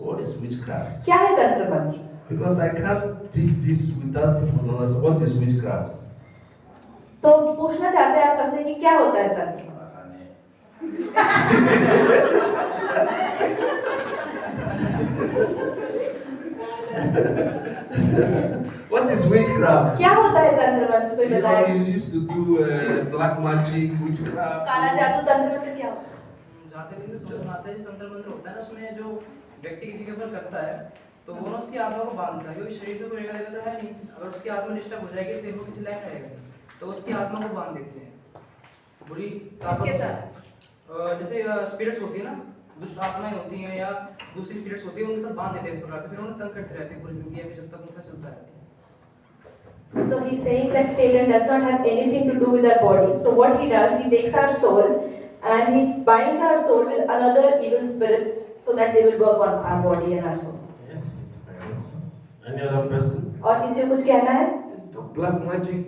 what is witchcraft? क्या है तंत्र मंत्र? Because I can't teach this without people understand what is witchcraft. तो पूछना चाहते हैं आप सबसे कि क्या होता है तंत्र? What is witchcraft? क्या होता है तंत्र मंत्र? कोई You बताए? know, used to do black magic, witchcraft. काला जादू तंत्र मंत्र क्या होता है? जहाँ तक मुझे समझ में आता है, जो तंत्र मंत्र होता है ना, उसमें जो व्यक्ति किसी के ऊपर करता है तो वो ना उसकी आत्मा को बांधता है, क्योंकि शरीर से कोई लेना देना तो है नहीं। अगर उसकी आत्मा डिस्टर्ब हो जाएगी फिर वो किसी लायक रहेगा, तो उसकी आत्मा को बांध देते हैं बुरी ताकत से। जैसे स्पिरिट्स होती है ना, दुष्ट आत्माएं होती हैं या दूसरी स्पिरिट्स होती है, उनके साथ बांध देते हैं इस प्रकार से, फिर उन्हें तंग करते रहते हैं पूरी जिंदगी में जब तक उनका चलता है। So he's saying that Satan does not have anything to do with our body. So what he does, he takes our soul and he binds our soul with another evil spirits so that they will work on our body and our soul. Yes, yes. Any other person? और किसी को कुछ कहना है? It's the black magic.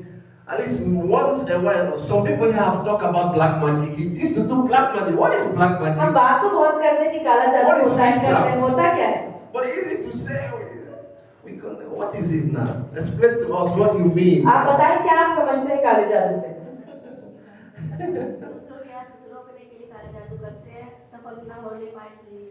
At least once a while, some people here have talked about black magic. He used to do black magic. What is black हम magic? बात तो बहुत करते हैं कि काला जादू What is होता है, witchcraft? करते हैं, होता क्या है? But easy to say. What is it now? Explain to us what you mean. आप बताएं क्या आप समझते हैं काले जादू से? दूसरों के यहाँ ससुरों करने के लिए काला जादू करते हैं, सफल ना होने पाए इसलिए।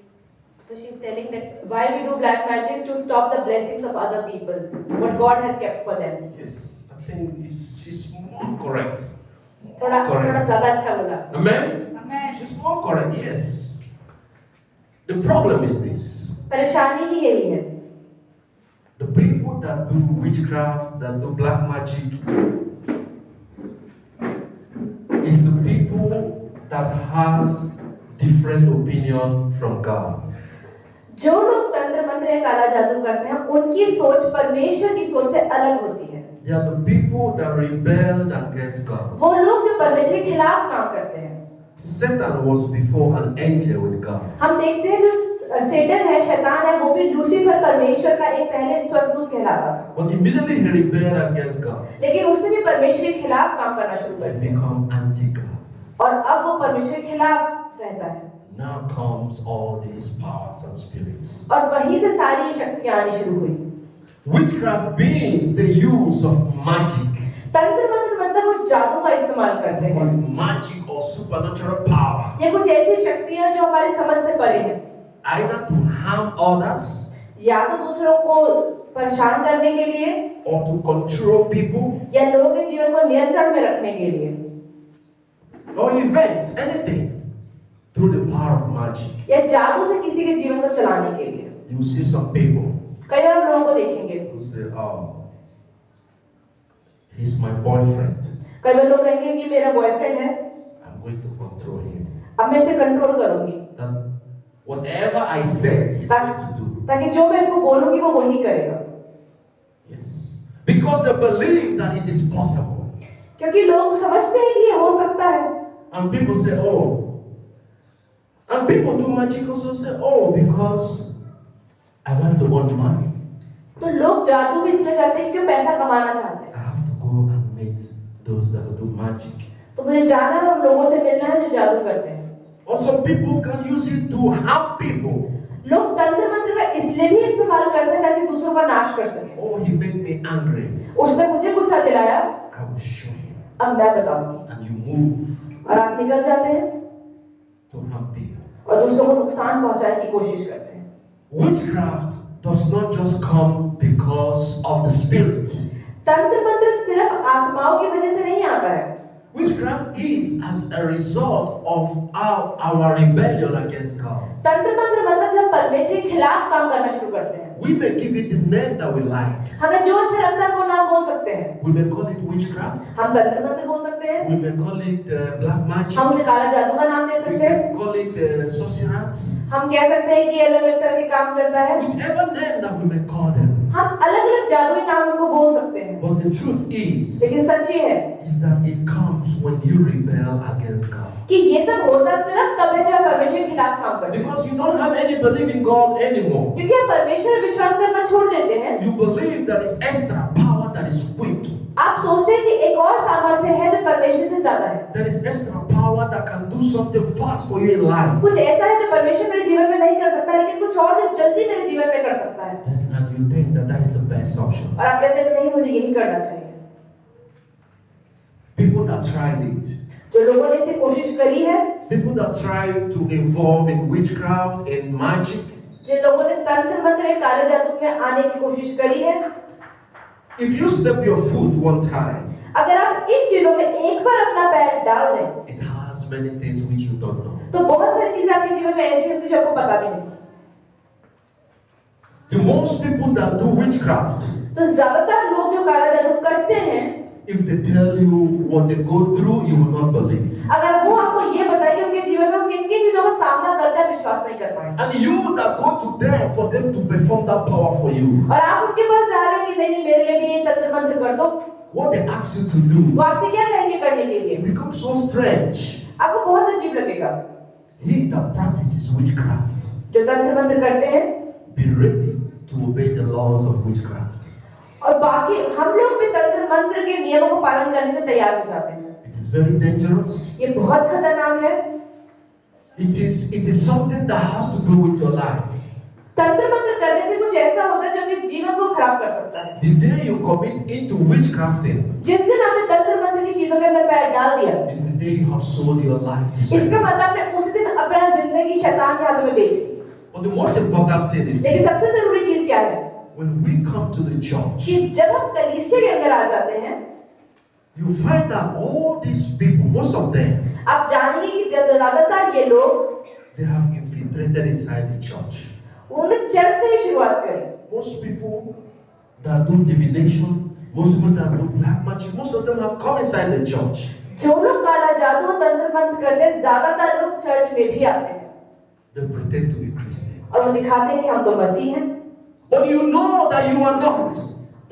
So she's telling that why we do black magic to stop the blessings of other people, what God has kept for them. Yes, I think she's more correct. थोड़ा ज़्यादा अच्छा बोला. Amen? Amen. She's more correct, yes. The problem is this. परेशानी ही यही है. The people that do witchcraft, that do black magic, is the people that has different opinion from God. जो लोग तंत्र मंत्र या काला जादू करते हैं, उनकी सोच परमेश्वर की सोच से अलग होती है. They are the people that rebelled against God. वो लोग जो परमेश्वर के खिलाफ काम करते हैं. Satan was before an angel with God. हम देखते हैं जो सेटन है, शैतान है, वो भी लूसीफर परमेश्वर का एक पहले स्वर्गदूत कहलाता था. But immediately he rebelled against God. लेकिन उसने भी परमेश्वर के खिलाफ काम करना शुरू कर He दिया. become anti-God. और अब वो परमेश्वर के खिलाफ रहता है. Now comes all these powers and spirits. और वहीं से सारी शक्तियां आनी शुरू हुई. Witchcraft means the use of magic. तंत्र मंत्र मतलब वो जादू का इस्तेमाल करते हैं. Magic or supernatural power. ये कुछ ऐसी शक्तियां जो हमारी समझ से परे हैं. Either to harm others, या तो दूसरों को परेशान करने के लिए, or to control people, या लोगों के जीवन को नियंत्रण में रखने के लिए, or events, anything, through the power of magic. या जादू से किसी के जीवन को चलाने के लिए. You will see some people कई बार लोगों को देखेंगे, who say, "Oh, he's my boyfriend. कई बार लोग कहेंगे कि मेरा बॉयफ्रेंड है, I'm going to control him. अब मैं इसे कंट्रोल करूंगी, That whatever I say, he's going to do." ताकि जो मैं इसको बोलूंगी वो वही करेगा. Yes, because they believe that it is possible. क्योंकि लोग समझते हैं कि ये हो सकता है. And people say, "Oh," and people do magic also say, "Oh, because I want to earn money. तो लोग जादू भी इसलिए करते हैं क्यों पैसा कमाना चाहते हैं. I have to go and meet those that do magic." तो मुझे जाना है और लोगों से मिलना है जो जादू करते हैं. Or some people can use it to harm people. लोग तंत्र मंत्र का इसलिए भी इस्तेमाल करते हैं ताकि दूसरों का नाश कर सके. "Oh, he made me angry. उसने मुझे गुस्सा दिलाया, I will show him." अब मैं बताऊंगी. And you move और आप निकल जाते हैं to harm people. और दूसरों को नुकसान पहुंचाने की कोशिश करते हैं. Witchcraft does not just come because of the spirit. तंत्र मंत्र सिर्फ आत्माओं की वजह से नहीं आता है. Witchcraft is as a result of our rebellion against God. तंत्र मंत्र मतलब जब परमेश्वर के खिलाफ काम करना शुरू करते हैं. We may give it the name that we like. हमें जो अच्छा लगता है वो नाम बोल सकते हैं. We may call it witchcraft. हम तंत्र मंत्र बोल सकते हैं. We may call it black magic. हम उसे काला जादू का नाम दे We सकते हैं. can call it sorcerers. हम कह सकते हैं कि ये अलग अलग तरह के काम करता है. Whichever name that we may call them. हम अलग अलग जादुई नाम उनको बोल सकते हैं. But the truth is लेकिन सच ये है that it comes when you rebel against God. कि ये सब होता सिर्फ तब है जब आप परमेश्वर के खिलाफ काम करते हैं. Because you don't have any belief in God anymore. क्योंकि आप परमेश्वर पर विश्वास करना छोड़ देते हैं. You believe that is extra power that is weak. आप सोचते हैं कि एक और सामर्थ्य है जो परमेश्वर से ज्यादा है. There is extra power that can do something fast for you in life. कुछ ऐसा है जो परमेश्वर मेरे जीवन में नहीं कर सकता, लेकिन कुछ और जो जल्दी मेरे और आप कहते हैं नहीं मुझे यही करना चाहिए। People that tried it, जो लोगों ने इसे कोशिश करी है, people that tried to involve in witchcraft and magic, जिन लोगों ने तंत्र मंत्र काले जादू में आने की कोशिश करी है, if you step your foot one time, अगर आप इन चीजों में एक बार अपना पैर डाल दें, it has many things which you don't know. तो बहुत सारी चीजें आपके जीवन में ऐसी होंगी जो आपको पता भी नहीं। The most people that do witchcraft, तो ज्यादातर लोग जो काला जादू करते हैं, if they tell you what they go through, you will not believe. अगर वो आपको ये बताइए उनके जीवन में वो किन किन चीजों का सामना करते हैं, विश्वास नहीं कर पाएंगे। And you that go to them for them to perform that power for you, और आप उनके पास जा रहे हैं कि नहीं मेरे लिए भी ये तंत्र मंत्र कर दो, what they ask you to do, वो आपसे क्या कहेंगे करने के लिए, it becomes so strange. आपको बहुत अजीब लगेगा। He that practices witchcraft, जो तंत्र मंत्र करते हैं, be ready to obey the laws of witchcraft. और बाकी हम लोग भी तंत्र मंत्र के नियमों को पालन करने में तैयार हो जाते हैं। It is very dangerous. ये बहुत खतरनाक है। It is something that has to do with your life. तंत्र मंत्र करने से कुछ ऐसा होता है जो आपके जीवन को खराब कर सकता है। The day you commit into witchcrafting जिस दिन आपने तंत्र मंत्र की चीजों के अंदर पैर डाल दिया, is the day you have sold your life to इसका Satan. मतलब आपने उस दिन अपना जिंदगी शैतान के हाथों में बेच दी। But the most important thing is लेकिन सबसे जरूरी चीज क्या है when we come to the church, कि जब हम कलीसिया के अंदर आ जाते हैं, you find that all these people, most of them, आप जानेंगे कि ज्यादातर ये लोग they have infiltrated inside the church. उन्होंने चर्च से ही शुरुआत करी। Most people that do divination, most people that do black magic, most of them have come inside the church. जो लोग काला जादू और तंत्र मंत्र करते हैं, ज्यादातर लोग चर्च में भी आते हैं They pretend to be Christians. और वो दिखाते हैं कि हम तो मसीह हैं, But you know that you are not.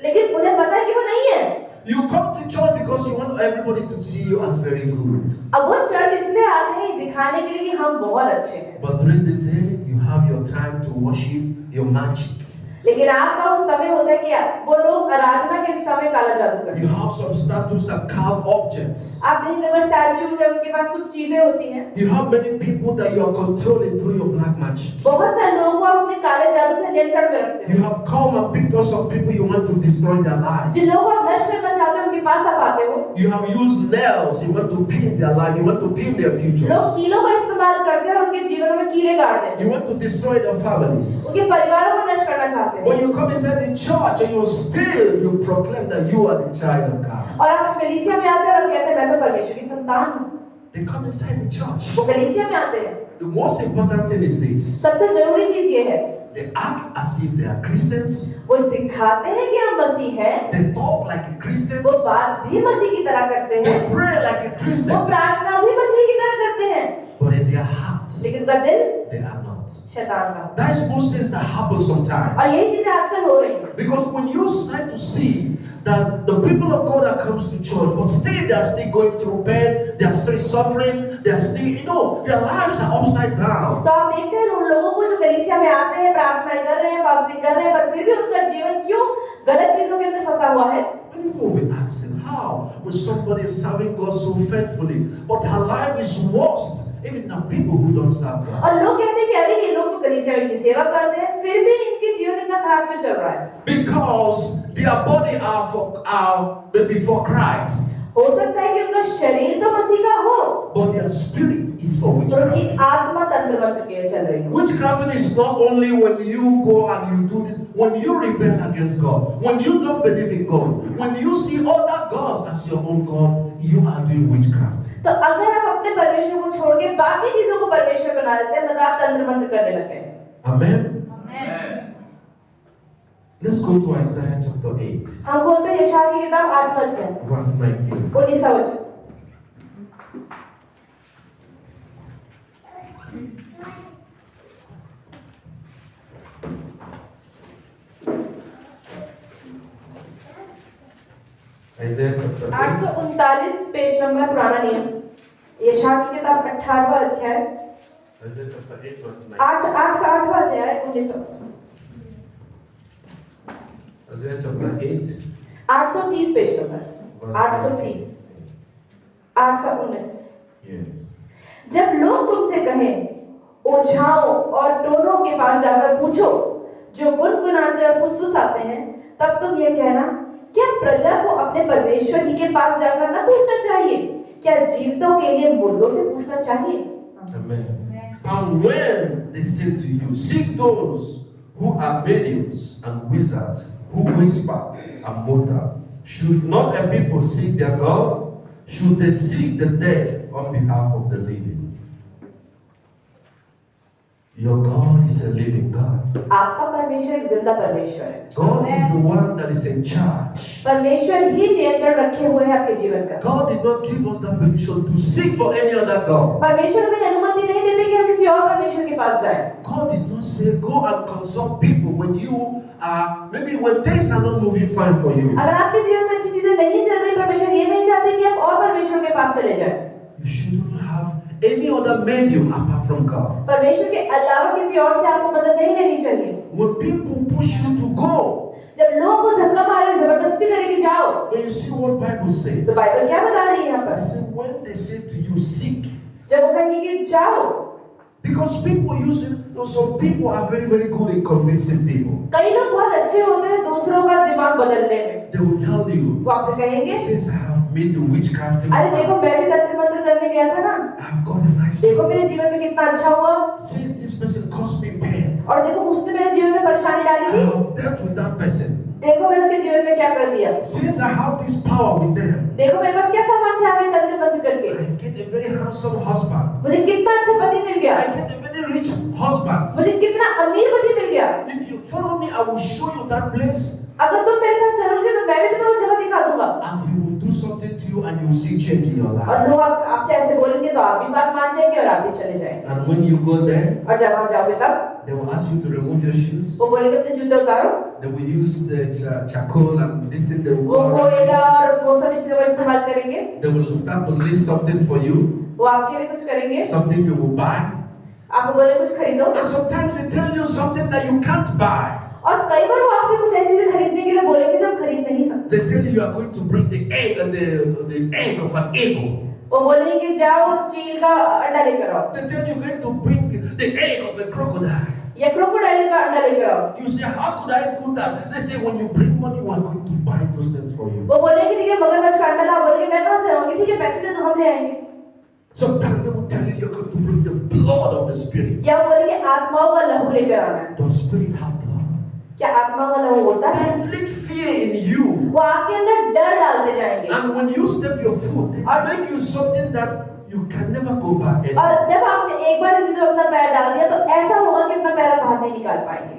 लेकिन उन्हें पता है कि वो नहीं है। You come to church because you want everybody to see you as very good. अब वो चर्च इसलिए आते हैं दिखाने के लिए कि हम बहुत अच्छे हैं, But during the day, you have your time to worship your magic. लेकिन आपका उस समय होता है कि वो लोग आराधना के समय काला जादू करते You हैं। have some statues and carved objects. आप देखेंगे अगर स्टैच्यूज है, उनके पास कुछ चीजें होती हैं। You have many people that you are controlling through your black magic. बहुत सारे लोगों को आप अपने काले जादू से नियंत्रण में रखते You हैं। have come and picked up some people you want to destroy their lives. जिन लोगों को आप नष्ट करना चाहते हो उनके पास आप आते हो। You have used nails, you want to pin their life, you want to pin their लोग futures. कीलों का इस्तेमाल करते हैं और उनके जीवन में कीड़े गाड़ देते हैं, You want to destroy their families. उनके परिवारों को नष्ट करना चाहते हैं। When you come inside the church and you proclaim that you are the child of God. और आप कलीसिया में आते हैं और आप कहते हैं मैं तो परमेश्वर की संतान हूँ। They come inside the church. वो कलीसिया में आते हैं। The most important thing is this. सबसे जरूरी चीज ये है, They act as if they are Christians. वो दिखाते हैं कि हम मसीह हैं, They talk like a Christian. वो बात भी मसीह की तरह करते They हैं, pray like a वो Christian. प्रार्थना भी मसीह की तरह करते हैं, But in their heart, लेकिन उनका दिल they are not. शैतान का। That is most things that happen और sometimes. यही चीजें आजकल हो रही हैं। Because when you start to see that the people of God that comes to church, but still they are still going through pain, they are still suffering, they are still, their lives are upside down. तो आप देखते हैं उन लोगों को जो कलीसिया में आते हैं, प्रार्थना कर रहे हैं, फास्टिंग कर रहे हैं, पर फिर भी उनका जीवन क्यों गलत चीजों के अंदर फंसा हुआ है। Many people will be asking, how when somebody is serving God so faithfully, but her life is worse, even the people who don't serve God. और लोग कहते हैं कि अरे ये लोग तो कलीसिया में की सेवा करते हैं, फिर भी इनके जीवन इतना खराब क्यों चल रहा है। Because their body are maybe for Christ, हो सकता है कि उनका शरीर तो मसीह का हो, but their spirit is for तो उनकी witchcraft. आत्मा तंत्र मंत्र के लिए चल रही है। Witchcraft is not only when you go and you do this, when you rebel against God, when you don't believe in God, when you see other gods as your own God, you are doing witchcraft. तो अगर आप अपने परमेश्वर को छोड़ के बाकी चीजों को परमेश्वर बना देते हैं, मतलब आप तंत्र मंत्र करने लगे हैं। Amen. Amen. Let's go to Isaiah chapter 8, हम बोलते हैं यशायाह की किताब 8वां अध्याय verse 19. 19वां वचन। Isaiah chapter 8. 839 पेज नंबर पुराना नियम, यशायाह की किताब 18वां अध्याय, Isaiah chapter 8, verse 19. 8वां अध्याय 19वां वचन। Isaiah chapter 8, 830 page number, verse 830, 8 का 19। Yes. जब लोग तुमसे कहें ओझाओं और टोनों के पास जाकर पूछो, जो गुनगुनाते और फुसफुसाते हैं, तब तुम यह कहना, क्या प्रजा को अपने परमेश्वर ही के पास जाकर न पूछना चाहिए? क्या जीवितों के लिए मुर्दों से पूछना चाहिए? Amen. And when they say to you, seek those who are mediums and wizards, who whisper and mutter, should not a people seek their God? Should they seek the dead on behalf of the living? Your God is a living God. आपका परमेश्वर एक जिंदा परमेश्वर है। God is the one that is in charge. परमेश्वर ही नियंत्रण रखे हुए हैं आपके जीवन का। God did not give us that permission to seek for any other God. परमेश्वर हमें अनुमति नहीं देते कि हम किसी और परमेश्वर के पास जाएं। God did not say go and consult people when you are maybe when things are not moving fine for you. अगर आपके जीवन में अच्छी चीजें नहीं चल रही, परमेश्वर ये नहीं चाहते कि आप और परमेश्वर के पास चले जाएं। You shouldn't have any other medium apart from God. परमेश्वर के अलावा किसी और से आपको मदद नहीं लेनी चाहिए। When people push you to go, जब लोग को धक्का मारे, जबरदस्ती करे कि जाओ, when you see what Bible says, तो बाइबल क्या बता रही है यहाँ पर? I say when they say to you seek, जब वो कहेंगे कि जाओ, because people use it. You know, some people are very good in convincing people. कई लोग बहुत अच्छे होते हैं दूसरों का दिमाग बदलने में। They will tell you, वो आपसे कहेंगे, since I have made the witchcraft in my अरे देखो life, मैं भी तंत्र मंत्र करने गया था ना, I have got a nice देखो job. मेरे जीवन में कितना अच्छा हुआ, Since this person caused me pain, और देखो उसने मेरे जीवन में परेशानी डाली I थी, have dealt with that person. देखो मैंने उसके जीवन में क्या कर दिया, Since I have this power with them, देखो मेरे पास क्या सामर्थ्य आ गया तंत्र मंत्र करके, I get a very handsome husband. मुझे कितना अच्छा पति मिल गया, I get a very rich husband. मुझे कितना अमीर पति मिल गया। If you follow me, I will show you that place, अगर तुम मेरे साथ चलोगे तो मैं भी तुम्हें वो जगह दिखा दूंगा। and he will do something to you, and you will see change in your life. और लोग आपसे ऐसे बोलेंगे तो आप भी बात मान जाएंगे और आप भी चले जाएंगे। And when you go there, और जब वहां जाओगे तब they will ask you to remove your shoes. वो बोलेंगे अपने जूते उतारो, They will use charcoal and this thing. They वो will, कोयला और वो सभी चीजों का इस्तेमाल करेंगे, they will start to list something for you, वो आपके लिए कुछ करेंगे, something you will buy. आपको बोले कुछ खरीदो, And sometimes they tell you something that you can't buy. और कई बार वो आपसे कुछ ऐसी चीजें खरीदने के लिए बोलेंगे जो आप खरीद नहीं सकते। They tell you are going to bring the egg and the egg of an eagle. वो बोलेंगे कि जाओ चील का अंडा लेकर आओ, They tell you you're going to bring the egg of a crocodile. या क्रोकोडाइल का अंडा लेकर आओ। You say, how could I do that? They say, when you bring money, we are going to buy those things for you. वो बोलेंगे ठीक है मगरमच्छ का अंडा लाओ, बोलेंगे मैं कहाँ से लाऊंगी, ठीक है पैसे दे दो हम ले आएंगे। Sometimes they will tell you you're going to bring the blood of the spirit. या वो बोलेंगे आत्माओं का लहू लेकर आना है। Does spirit have blood? क्या आत्मा का लहू होता They है? inflict fear in you. वो आपके अंदर डर डालते जाएंगे, And when you step your foot, they make you something that you can never go back anymore. और जब आपने एक बार इन चीजों में अपना पैर डाल दिया तो ऐसा होगा कि अपना पैर बाहर नहीं निकाल पाएंगे।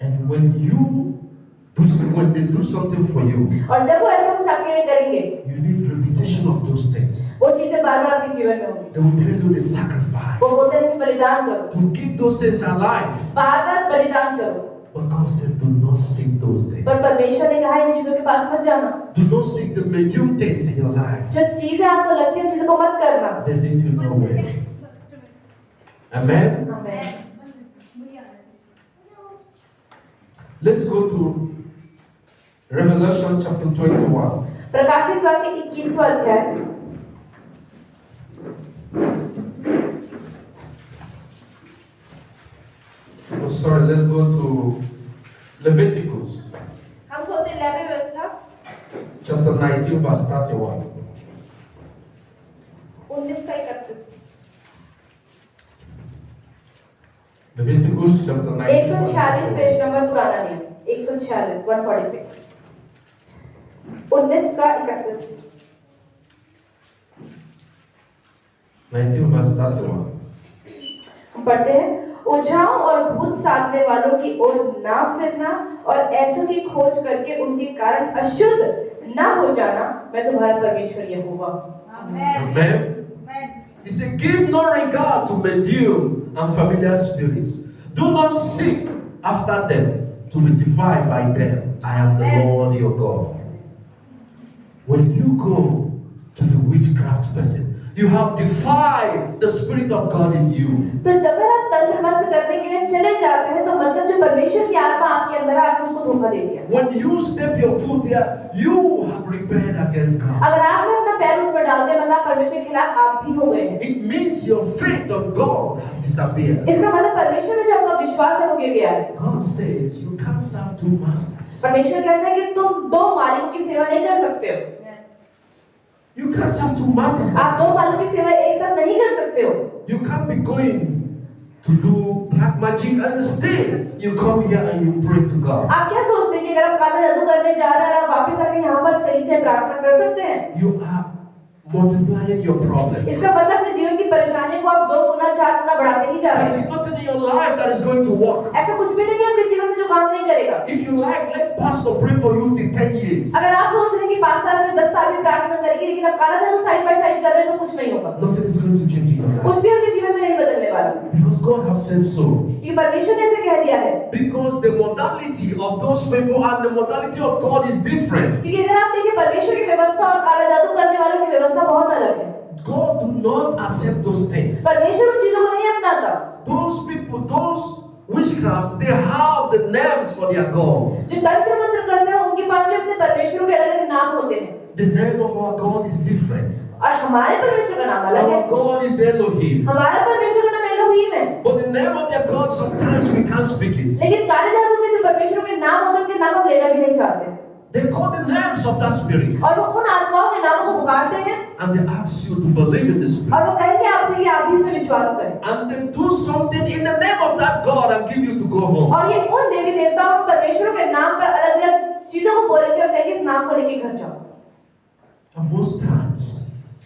And when they do something for you, और जब वो ऐसा कुछ आपके लिए करेंगे, you need repetition of those things. वो चीजें बार बार आपके जीवन में होंगी। They will tell you the sacrifice. वो बोलते हैं कि बलिदान करो, To keep those things alive. बार बार बलिदान करो। But God said, do not seek those things. पर परमेश्वर ने कहा इन चीजों के पास मत जाना, Do not seek the medium things in your life. जो चीजें आपको लगती है उन चीजों को मत करना। They lead you nowhere. Amen? आमीन। Let's go to Revelation chapter 21. प्रकाशित वाक्य 21वां अध्याय। Oh, sorry, let's go to Leviticus हम खोलते हैं लेवी व्यवस्था chapter 19, verse 31. 19 का 31। Leviticus chapter 19. 146 पेज नंबर पुराना नियम 146 146 19 का 31 19 verse 31. हम पढ़ते हैं, उझाओं और भूत साधने वालों की ओर ना फिरना और ऐसों की खोज करके उनके कारण अशुद्ध ना हो जाना, मैं तुम्हारा परमेश्वर यहोवा हूं। Amen. He said, give no regard to medium and familiar spirits. Do not seek after them to be defiled by them. I am the Lord your God. When you go to the witchcraft person, you have defied the Spirit of God in you. तो जब आप तंत्र मंत्र करने के लिए चले जाते हैं तो मतलब जो परमेश्वर की आत्मा आपके अंदर है आपने उसको धोखा दे दिया। When you step your foot there, you have rebelled against God. अगर आपने अपना अपना पैर उस पर डाल दे, मतलब परमेश्वर के खिलाफ आप भी हो गए हैं। It means your faith on God has disappeared. इसका मतलब परमेश्वर में जो आपका विश्वास है वो गिर गया है। God says you can't serve two masters. परमेश्वर कहता है कि तुम दो मालिकों की सेवा नहीं कर सकते हो। You can't serve two masters. आप दो मालिकों की सेवा एक साथ नहीं कर सकते हो। You can't be going to do black magic and still you come here and you pray to God. आप क्या सोचते हैं कि अगर आप काला जादू करने जा रहे हैं, आप वापस आके यहाँ पर कलीसिया में प्रार्थना कर सकते हैं? You are multiplying your problems. इसका मतलब अपने जीवन की परेशानियों को आप 2 गुना 4 गुना बढ़ाते ही जा रहे There is हैं। nothing in your life that is going to work. ऐसा कुछ भी नहीं है आपके जीवन में जो काम नहीं करेगा। If you like, let pastor pray for you till 10 years. अगर आप सोच रहे हैं कि 5 साल में 10 साल में प्रार्थना करेंगे, लेकिन आप काला जादू साइड बाय साइड कर रहे हैं तो कुछ नहीं होगा। Nothing is going to change in your life. कुछ भी आपके जीवन में नहीं बदलने वाला, Because God has said so. ये परमेश्वर ने ऐसे कह दिया है। Because the modality of those people and the modality of God is different. क्योंकि अगर आप देखें परमेश्वर की व्यवस्था और काला जादू करने वालों की व्यवस्था बहुत अलग है। God do not accept those things. परमेश्वर उन चीजों को नहीं अपनाता। Those people, those witchcraft, they have the names for their God. जो तंत्र मंत्र करते हैं उनके पास भी अपने परमेश्वरों के अलग-अलग नाम होते हैं। The name of our God is different. और हमारे परमेश्वर का नाम अलग है। Our God is Elohim. हमारा परमेश्वर का नाम एलोहीम है। But the name of their God, sometimes we can't speak it. लेकिन काले जादू के जो परमेश्वरों के नाम होते हैं उनके नाम हम लेना भी नहीं चाहते। They call the names of that spirit. और वो उन आत्माओं के नामों को पुकारते हैं And they ask you to believe in the spirit. और वो कहेंगे आपसे कि आप भी इसमें विश्वास करें। And they do something in the name of that God and give you to go home. और ये उन देवी देवताओं और परमेश्वरों के नाम पर अलग-अलग चीजों को बोलेंगे और कहेंगे इस नाम को लेके घर जाओ। And most times,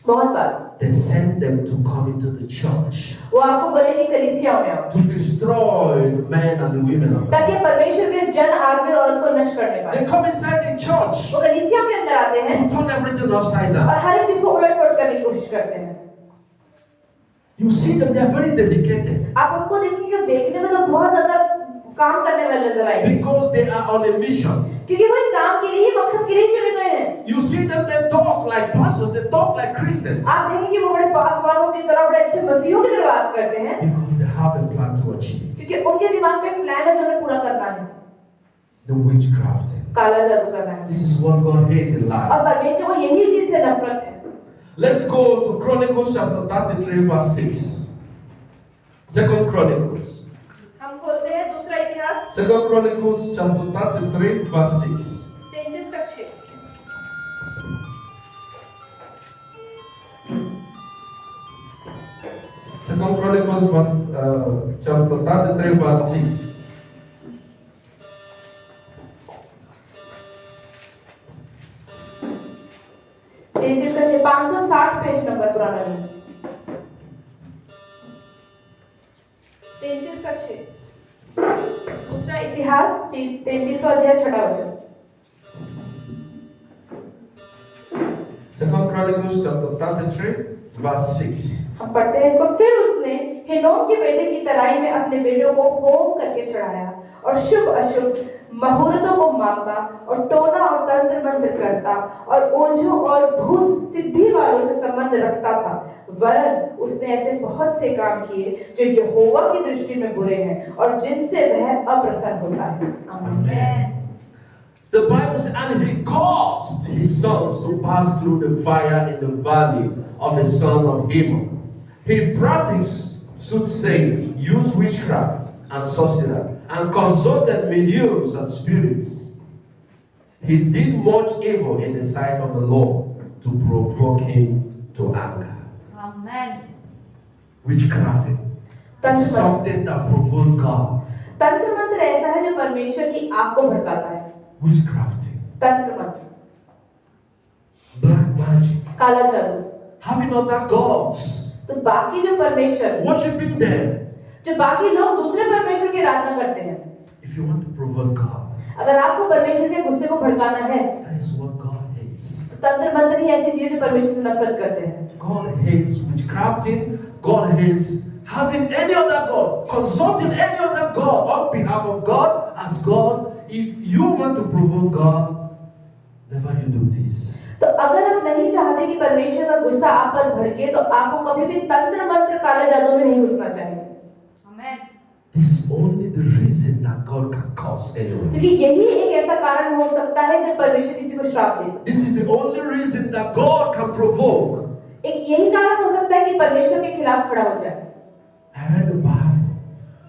बहुत बार they send them to come into the church वो आपको बोलेंगे कलीसियाओं में आओ, to destroy the men and the women of God. ताकि परमेश्वर के जन आदमी और औरत को नष्ट करने पाए। They come inside the church वो कलीसिया के अंदर आते हैं to turn everything upside down. और हर एक चीज को उलट-पलट करने की कोशिश करते हैं। You see them, they are very dedicated आप उनको देखेंगे कि देखने में तो बहुत ज्यादा काम करने वाले नजर आएंगे, because they are on a mission. क्योंकि वो एक काम के लिए ही मकसद के लिए ही चुने गए हैं। You see them, they talk like pastors, they talk like Christians आप देखेंगे वो बड़े पासवानों की तरह, बड़े अच्छे मसीहों की तरह बात करते हैं, because they have a plan to achieve. क्योंकि उनके दिमाग में एक प्लान है जो उन्हें पूरा करना है, The witchcraft. काला जादू करना है। This is what God hates in life. और परमेश्वर को यही चीज से नफरत है। Let's go to Chronicles chapter 33 verse 6. Second Chronicles. हम खोलते हैं दूसरा इतिहास Second Chronicles chapter 33 verse 6. 33 का 6। Second Chronicles chapter 33 verse 6. का 560 पेज नंबर पुराना है। 33 का 6 दूसरा इतिहास 33वां अध्याय 6वां वचन। Second Chronicles chapter 33 verse 6. हम पढ़ते हैं इसको। फिर उसने हिनोम के बेटे की तराई में अपने बेटों को होम करके चढ़ाया और शुभ अशुभ मुहूर्तों को मापता और टोना और तंत्र मंत्र करता और ओझों और भूत सिद्धि वालों से संबंध रखता था। वरन उसने ऐसे बहुत से काम किए जो यहोवा की दृष्टि में बुरे हैं और जिनसे वह अप्रसन्न होता है। Amen. The Bible says, and he caused his sons to pass through the fire in the valley of the son of Hinnom. He practiced soothsaying, used witchcraft and sorcery, and consulted mediums and spirits. He did much evil in the sight of the Lord to provoke him to anger. Amen. Witchcraft is something that provokes God. तंत्र मंत्र ऐसा है जो परमेश्वर की आंख को भड़काता है। Witchcraft, तंत्र मंत्र, black magic, काला जादू, having other gods, तो बाकी जो परमेश्वर, worshiping them. जो बाकी लोग दूसरे परमेश्वर की आराधना करते हैं। If you want to provoke God, अगर आपको परमेश्वर के गुस्से को भड़काना है, that is what God hates. तंत्र मंत्र ही ऐसी चीज है जो परमेश्वर से नफरत करते हैं। God hates witchcrafting. God hates having any other God, consulting any other God on behalf of God as God. If you want to provoke God, never you do this. तो अगर आप नहीं चाहते कि परमेश्वर का गुस्सा आप पर भड़के, तो आपको कभी भी तंत्र मंत्र काला जादू में नहीं घुसना चाहिए। Amen. This is only the reason that God can curse anyone. क्योंकि यही एक ऐसा कारण हो सकता है जब परमेश्वर किसी को श्राप दे सकता This is the only reason that God can provoke. है। एक यही कारण हो सकता है कि परमेश्वर के खिलाफ खड़ा हो जाए। I read the Bible,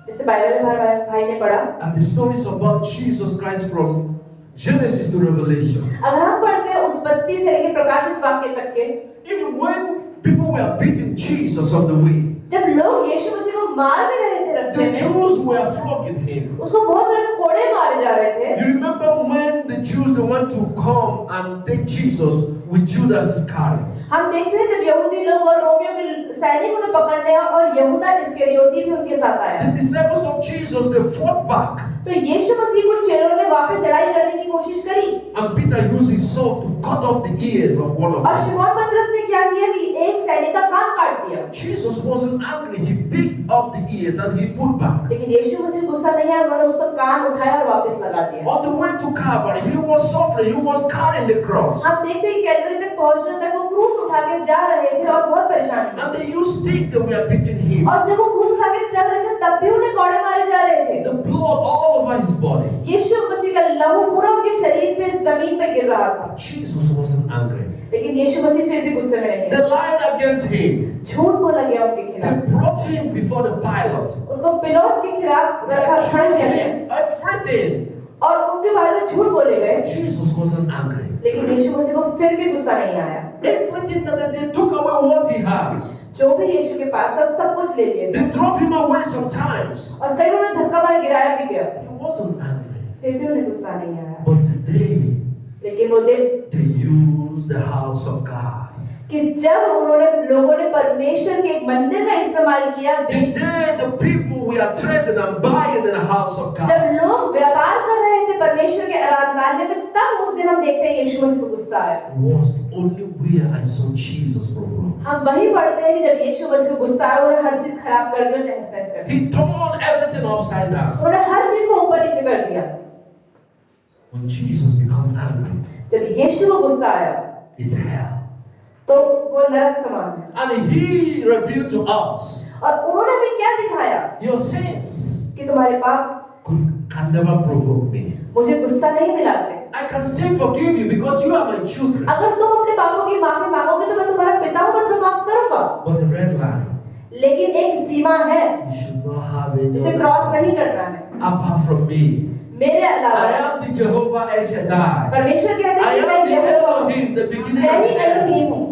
जैसे बाइबल में भाई ने पढ़ा, and the stories about Jesus Christ from Genesis to Revelation. अगर हम पढ़ते हैं उत्पत्ति से लेकर प्रकाशित वाक्य तक के, Even when people were beating Jesus on the way, जब लोग यीशु मसीह को मार भी रहे थे रास्ते the में, Jews were flogging him. उसको बहुत सारे कोड़े मारे जा रहे थे। You remember when the Jews they want to come and take Jesus with Judas Iscariot? हम देखते हैं जब यहूदी लोग और रोमियो के सैनिक उन्हें पकड़ने आए और यहूदा इस्करियोती भी उनके साथ आया, The disciples of Jesus they fought back, तो यीशु मसीह को चेलों ने वापस लड़ाई करने की कोशिश करी and Peter used his sword to cut off the ears of one of और them. शिमोन पतरस ने क्या किया कि एक सैनिक का कान काट दिया। Jesus wasn't angry; he picked up the ears and he put back. लेकिन यीशु मसीह गुस्सा नहीं आया, उन्होंने उसका कान उठाया और वापस लगा दिया। On the way to Calvary, he was suffering; he was carrying the cross, हम देखते हैं कैलवरी तक पहुंचने तक वो क्रूस उठा के जा रहे थे और बहुत परेशानी में, and they used sticks that were beating him. और जब वो क्रूस उठा के चल रहे थे तब भी उन्हें कोड़े मारे जा रहे थे। The blood all over his body. यीशु मसीह का लहू पूरा उनके शरीर पे जमीन पे गिर रहा था, Jesus wasn't angry. लेकिन यीशु मसीह फिर भी गुस्से में नहीं They है। lied against him. झूठ बोला गया उनके They खिलाफ, brought him before the pilot. उनको पिलोट के खिलाफ They खड़ा accused किया गया him everything. और उनके बारे में झूठ बोले गए, Jesus wasn't angry. लेकिन यीशु मसीह को फिर भी गुस्सा नहीं आया। Everything that they took away what he has. जो भी यीशु के पास था सब कुछ ले लिया They गया drove him away sometimes. और कई बार उन्हें धक्का मार गिराया भी गया, He wasn't angry. फिर भी उन्हें गुस्सा नहीं आया। But today, लेकिन वो दिन they used the house of God. कि जब उन्होंने लोगों ने परमेश्वर के एक मंदिर का इस्तेमाल किया, Today, the people we are trading and buying in the house of God. जब लोग व्यापार कर रहे थे परमेश्वर के आराधनालय में, तब उस दिन हम देखते हैं यीशु मसीह को गुस्सा आया। Was only where I saw Jesus provoked. हम वही पढ़ते हैं कि जब यीशु मसीह को गुस्सा आया, उन्होंने हर चीज खराब कर दी और तहस-नहस कर दी। He turned everything upside down. उन्होंने हर चीज को ऊपर नीचे कर दिया। When Jesus became angry, जब यीशु को गुस्सा आया, it's hell. तो वो नरक समान है। And he revealed to us और उन्होंने भी क्या दिखाया your sins कि तुम्हारे पाप can never provoke me. मुझे गुस्सा नहीं दिलाते। I can still forgive you because you are my children. अगर तुम अपने पापों की माफी मांगोगे तो मैं तुम्हारा पिता हूँ, मैं तुम्हें माफ करूंगा। But the red line, लेकिन एक सीमा है you should not have any जिसे other क्रॉस नहीं करना है। apart from me. मेरे I अलावा am the Jehovah El Shaddai. परमेश्वर कहते I हैं कि मैं am the यहोवा हूँ, Elohim, the beginning मैं and he the end. Elohim हूँ।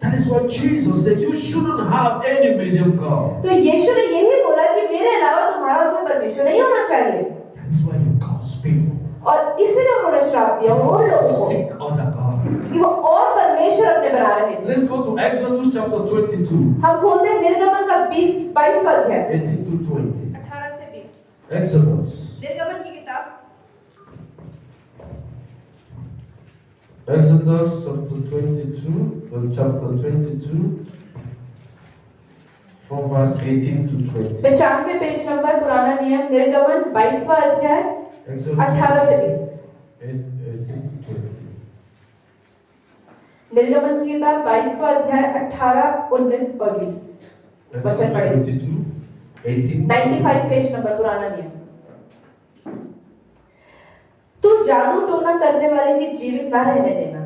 That is why Jesus said you shouldn't have any medium God. तो यीशु ने यही बोला कि मेरे अलावा तुम्हारा कोई परमेश्वर नहीं होना चाहिए, That is why he calls people और इसलिए उन्होंने श्राप दिया उन लोगों को seek other God. कि वो और परमेश्वर अपने बना रहे थे। Let's go to Exodus chapter 22, हम खोलते हैं निर्गमन का 22वां अध्याय 18 to 20. 18 से 20। Exodus. निर्गमन की किताब Exodus chapter 22, from verse 18 to 20. 95 page number पुराना नियम निर्गमन 22वां अध्याय Exodus 18 से 20। 18 to 20. निर्गमन की किताब 22वां अध्याय 18, 19 और 20 वचन पढ़े। Exodus 22, 18. 95 पेज नंबर पुराना नियम। तू जादू टोना करने वाले की जीवित ना रहने देना।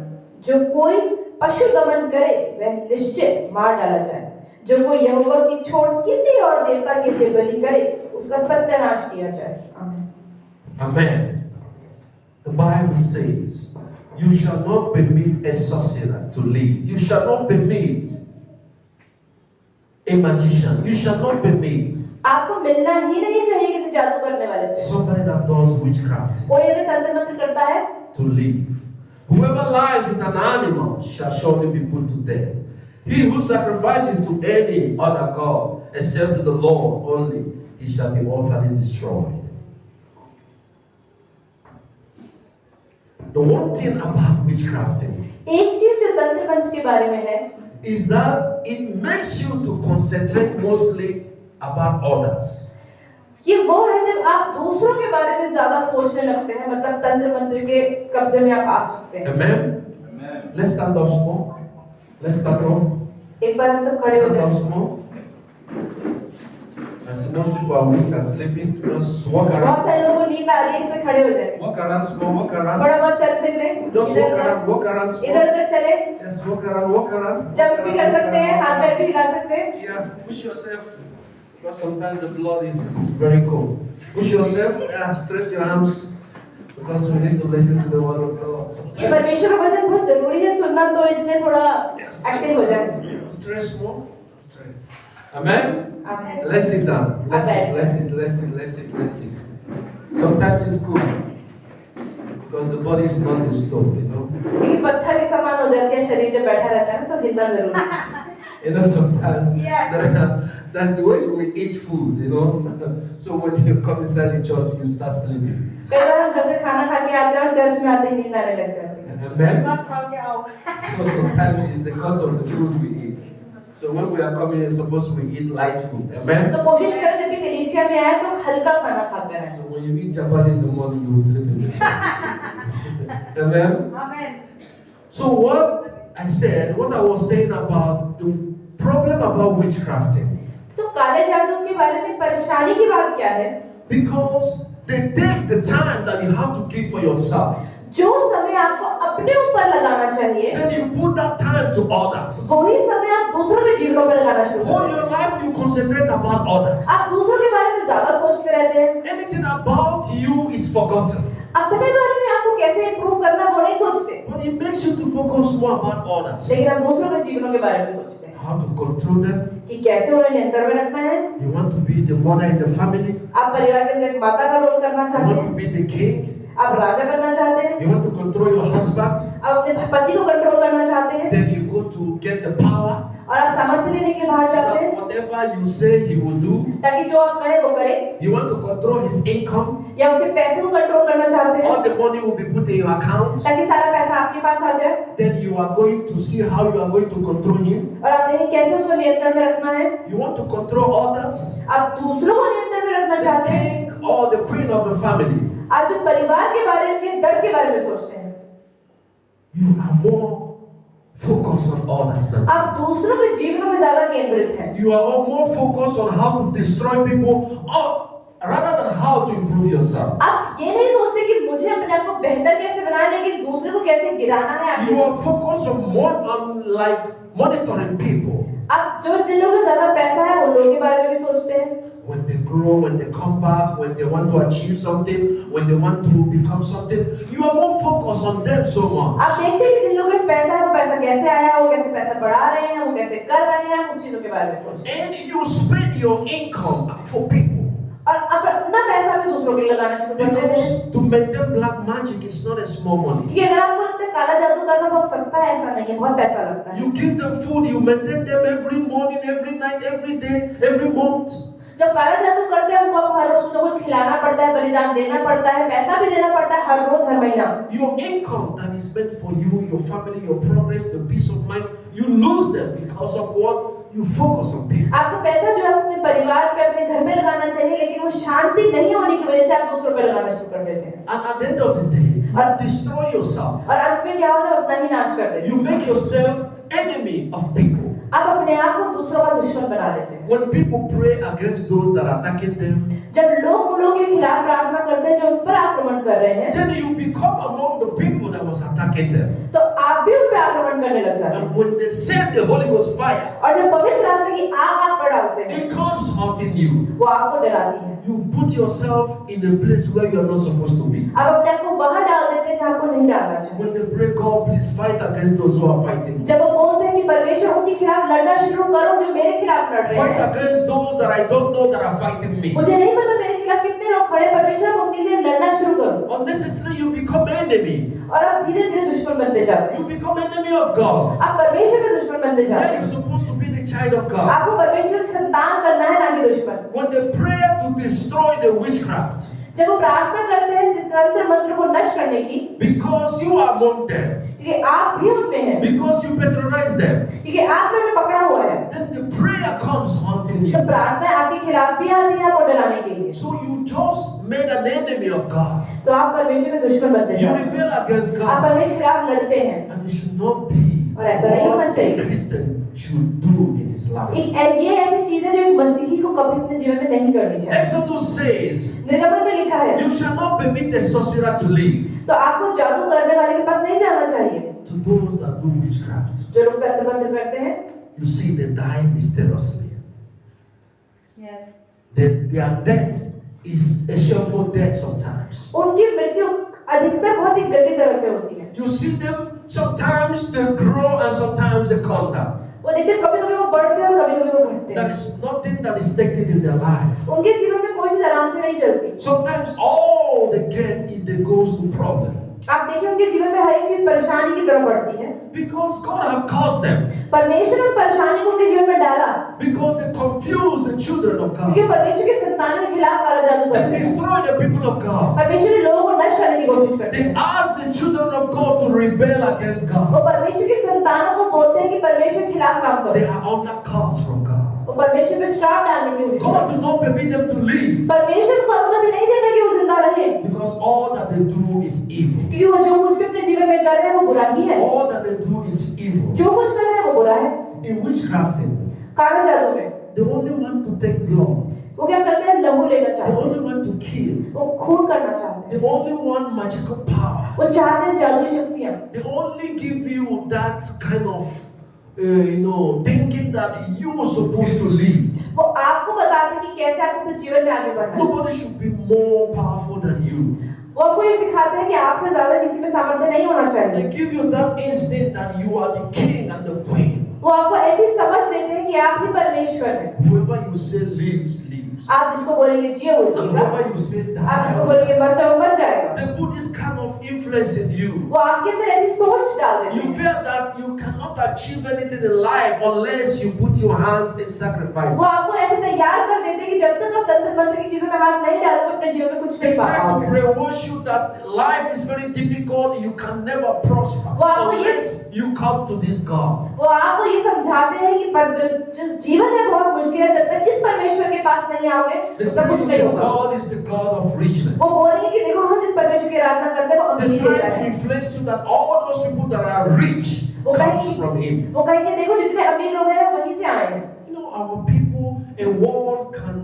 जो कोई पशु दमन करे वह निश्चय मार डाला जाए। जो कोई यहोवा की छोड़ किसी और देवता के लिए बलि करे उसका सत्यानाश किया जाए। आमीन। Amen. The Bible says, you shall not permit a sorcerer to live. You shall not permit a magician. You shall not permit आपको मिलना ही नहीं चाहिए किसी जादू करने वाले से। somebody that does witchcraft कोई अगर तंत्र मंत्र करता है to live. Whoever lies with an animal shall surely be put to death. He who sacrifices to any other god except to the Lord only, he shall be utterly destroyed. The one thing about witchcrafting एक चीज जो तंत्र मंत्र के बारे में है is that it makes you to concentrate mostly about others. ये वो है जब आप दूसरों के बारे में ज्यादा सोचने लगते हैं, मतलब तंत्र मंत्र के कब्जे में आप आ सकते हैं। Amen? Amen. Let's stand up small. Let's stand up. एक बार हम सब खड़े हो Stand up जाएं। small. That's most people are weak and sleeping. Just walk बहुत around. सारे लोगों को नींद आ रही है इसलिए खड़े हो जाए, Walk around, small, walk around. थोड़ा बहुत चल फिर ले, Just walk around, इधर small. उधर चले, Just walk around. जंप भी कर सकते हैं, हाथ पैर भी हिला सकते हैं. Yeah, push yourself. Because sometimes the blood is very cold. Push yourself, stretch your arms. Because we need to listen to the word of God. ये Sometimes, परमेश्वर का वचन बहुत जरूरी है सुनना, तो इसलिए थोड़ा एक्टिव हो जाए. stretch more. Stretch. Amen? आमीन. Let's sit down. Let's Amen. sit. Sometimes it's good. Because the body is not disturbed, you know. क्योंकि पत्थर के समान हो जाती है शरीर जब बैठा रहता है, तो हिलना जरूरी है. You know, sometimes Yes. that's the way we eat food, you know. So when you come inside the church, you start sleeping. कई बार हम घर से खाना खा के आते हैं और चर्च में आते ही नींद आने लग जाती है. Amen? So sometimes it's because of the food we eat. So when we are coming here, supposed we eat light food. Amen? तो कोशिश करें जब भी कलीसिया में आए तो हल्का खाना खाकर आए. So when you eat chapati in the morning, you will sleep in the church. Amen? So what I said, what I was saying about the problem about witchcrafting. तो काले जादू के बारे में परेशानी की बात क्या है? Because they take the time that you have to give for yourself. जो समय आपको अपने ऊपर लगाना चाहिए, Then you put that time to others. वही समय आप दूसरों के जीवनों पर लगाना शुरू All करें. your life you concentrate about others. आप दूसरों के बारे में ज्यादा सोचते रहते हैं. Anything about you is forgotten. अपने बारे में आपको कैसे इम्प्रूव करना वो नहीं सोचते, But it makes you to focus more about others. लेकिन आप दूसरों के जीवनों के बारे में सोचते हैं How to control them. कि कैसे उन्हें नियंत्रण में रखना है. You want to be the mother in the family. आप परिवार के अंदर एक माता का रोल करना You चाहते want हैं, to be the king. आप राजा बनना चाहते हैं, You want to control your husband. आप अपने पति को कंट्रोल करना चाहते हैं, Then you go to get the power. और आप सामर्थ्य लेने के लिए बाहर जाते That हैं whatever you say he will do. ताकि जो आप कहें वो करे. You want to control his income. या उसके पैसे को कंट्रोल करना चाहते हैं All the money will be put in your account. ताकि सारा पैसा आपके पास आ जाए, Then you are going to see how you are going to control him. और आप देखें कैसे उसको नियंत्रण में रखना है. You want to control others. आप दूसरों को नियंत्रण में रखना The चाहते हैं. king or the queen of the family. आप जो परिवार के बारे में, दर्द के बारे में सोचते हैं, You are more focused on others than आप दूसरों के जीवनों में ज्यादा केंद्रित हैं. you are all more focused on how to destroy people or rather than how to improve yourself. आप ये नहीं सोचते कि मुझे अपने आप को बेहतर कैसे बनाना है, लेकिन दूसरे को कैसे गिराना है. You आपके are focused on more on like monitoring people. आप जो जिन लोगों में ज्यादा पैसा है उन लोगों के बारे में भी सोचते हैं. When they grow, when they come back, when they want to achieve something, when they want to become something, you are more focused on them so much. आप देखते हैं कि जिन लोगों के पास पैसा है वो पैसा कैसे आया, वो कैसे पैसा बढ़ा रहे हैं, वो कैसे कर रहे हैं, उस चीजों के बारे में सोचते हैं. And you spend your income for people. और अपना पैसा भी दूसरों के लिए लगाना शुरू कर देते हैं. Because to maintain black magic is not a small money. क्योंकि अगर आपको लगता है काला जादू करना बहुत सस्ता है, ऐसा नहीं है, बहुत पैसा लगता है. You give them food, you maintain them every morning, every night, every day, every month. जब काला जादू करते हैं उनको आप हर रोज कुछ खिलाना पड़ता है, बलिदान देना पड़ता है, पैसा भी देना पड़ता है हर रोज हर महीना. Your income that is meant for you, your family, your progress, the peace of mind, you lose them because of what? You focus on people. आपको पैसा जो है अपने परिवार पे, अपने घर में लगाना चाहिए, लेकिन वो शांति नहीं होने की वजह से आप दूसरों पे लगाना शुरू कर देते हैं. And at the end of the day, you destroy yourself. और अंत में क्या होता है, अपना ही नाश कर देते हैं. You make yourself enemy of people. आप अपने आप को दूसरों का दुश्मन बना लेते हैं. When people pray against those that are attacking them, जब लोग उन लोगों के खिलाफ प्रार्थना करते हैं जो उन पर आक्रमण कर रहे हैं, then you become among the people that was attacking them. तो आप भी उन पर आक्रमण करने लग जाते हैं. And when they send the Holy Ghost fire, और जब पवित्र आत्मा की आग आप पर डालते हैं, it comes haunting you. वो आपको डराती है. You put yourself in a place where you are not supposed to be. आप अपने आप को वहां डाल देते हैं जहां आपको नहीं डालना चाहिए. When they pray, God, please fight against those who are fighting. जब वो बोलते हैं कि परमेश्वर उनके खिलाफ लड़ना शुरू करो जो मेरे खिलाफ लड़ रहे Fight हैं, against those that I don't know that are fighting me. मुझे नहीं पता मेरे खिलाफ कितने लोग खड़े, परमेश्वर उनके लिए लड़ना शुरू करो. Unnecessarily, you become enemy. और आप धीरे धीरे दुश्मन बनते जाते हैं. You become enemy of God. आप परमेश्वर के दुश्मन बनते जाते Where हैं. you're supposed to be the child of God. आपको परमेश्वर की संतान बनना है, ना कि दुश्मन. When they pray to destroy the witchcraft, जब वो प्रार्थना करते हैं तंत्र मंत्र को नष्ट करने की, because you are among them, क्योंकि आप भी उनमें हैं, because you patronize them, क्योंकि आपने उन्हें पकड़ा हुआ है, then the prayer comes haunting तो you. प्रार्थना आपके खिलाफ भी आती है आपको डराने के लिए. So you just made an enemy of God. तो आप परमेश्वर के दुश्मन बनते You जाते हैं. rebel against आप God. परमेश्वर के खिलाफ लड़ते हैं. And you should not be और ऐसा नहीं होना a चाहिए. Christian should do in his life. ये ऐसी चीज है जो एक मसीही को कभी अपने जीवन में नहीं करनी चाहिए। Exodus says, निर्गमन में लिखा है, you shall not permit a sorcerer to live. तो आपको जादू करने वाले के पास नहीं जाना चाहिए। To those that do witchcraft, जो लोग तंत्र मंत्र करते हैं, you see they die mysteriously. yes. Their death is a shameful death sometimes. उनकी मृत्यु अधिकतर बहुत ही गंदी तरह से होती है। You see them, sometimes they grow and sometimes they come down. वो देखते कभी-कभी वो बढ़ते हैं और कभी-कभी वो घटते There हैं। is nothing that is taken in their life. उनके जीवन में कोई चीज आराम से नहीं चलती। Sometimes all they get is they goes to problem. आप देखिए उनके जीवन में हर एक चीज परेशानी की तरफ बढ़ती है। Because God have caused them. परमेश्वर ने परेशानी को उनके जीवन में डाला। Because they confuse the children of क्योंकि God. परमेश्वर के संतानों के खिलाफ वाला जादू They करते हैं। destroy the people of God. परमेश्वर ने लोगों को नष्ट करने की कोशिश करते They हैं। ask the children of God to rebel against वो God. परमेश्वर के संतानों को बोलते हैं कि परमेश्वर के खिलाफ काम They करो। are under curse from God. वो परमेश्वर पे श्राप डालने की कोशिश God करते do not permit them to live. हैं। परमेश्वर को अनुमति नहीं देता कि वो जिंदा रहे, Because all that they do is evil. क्योंकि वो जो कुछ भी अपने जीवन में कर रहे हैं वो बुरा ही है। All that they do is evil. जो कुछ कर रहे हैं वो बुरा है। In witchcrafting, काला जादू में they only want to take blood. वो क्या करते हैं? लहू लेना They चाहते हैं, only want to kill. वो खून करना चाहते हैं, They only want magical वो powers. चाहते हैं जादुई शक्तियां। They only give you that kind of, thinking that you are supposed to lead. वो आपको बताते हैं कि कैसे आपको अपने जीवन में आगे बढ़ना है। Nobody should be more powerful than you. वो आपको ये सिखाते हैं कि आपसे ज्यादा किसी में सामर्थ्य नहीं होना They चाहिए। give you that instinct that you are the king and the queen. वो आपको ऐसी समझ देते हैं कि आप ही परमेश्वर हैं। Whoever you say lives, lives. आप जिसको बोलेंगे जियो वो And जिएगा, whoever you say आप जिसको die. बोलेंगे मर जाओ मर जाएगा। They put this kind of influence in you. वो आपके अंदर ऐसी सोच डाल देते You हैं। feel that you cannot achieve anything in life unless you put your hands in sacrifice. वो आपको ऐसे तैयार कर देते हैं कि जब तक आप तंत्र मंत्र की चीजों में हाथ नहीं डालोगे अपने जीवन में कुछ They नहीं पा try to पाओगे। brainwash you that life is very difficult, you can never prosper Wow, unless you come to this God. वो आपको ये समझाते हैं कि जो जीवन है बहुत मुश्किल है, जब तक इस परमेश्वर के पास नहीं आओगे They तब tell कुछ you नहीं that होगा। God is the God of richness. वो बोलेंगे कि देखो हम जिस परमेश्वर की आराधना करते हैं वो They अमीर try देता to है। influence you that all those people that are rich वो comes from Him. वो कहेंगे देखो जितने अमीर लोग हैं वहीं से आए हैं। You know, our people, a world can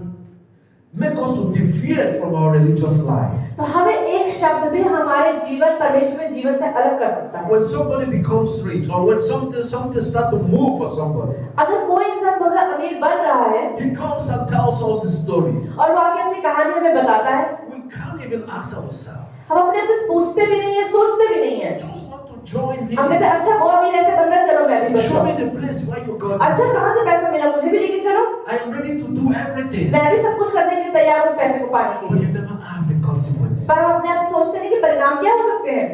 make us to deviate from our religious life. तो हमें एक शब्द भी हमारे जीवन परमेश्वर में जीवन से अलग कर सकता है। When somebody becomes rich or when something start to move for somebody, अगर कोई इंसान बहुत ज़्यादा अमीर बन रहा है he comes and tells us the story. और वो आके अपनी कहानी हमें बताता है, We can't even ask ourselves. हम अपने से पूछते भी नहीं है, सोचते भी नहीं है। Just want to join हम him. कहते हैं अच्छा वो अमीर ऐसे बन रहा है, चलो मैं भी बन Show me जाऊँ। the place where you got अच्छा this. कहाँ से पैसा मिला, मुझे भी लेके चलो। I am ready to do everything. मैं भी सब कुछ करने के लिए तैयार हूँ उस पैसे को पाने के But लिए। you never ask the consequences. पर हम अपने आप से सोचते नहीं कि परिणाम क्या हो सकते हैं।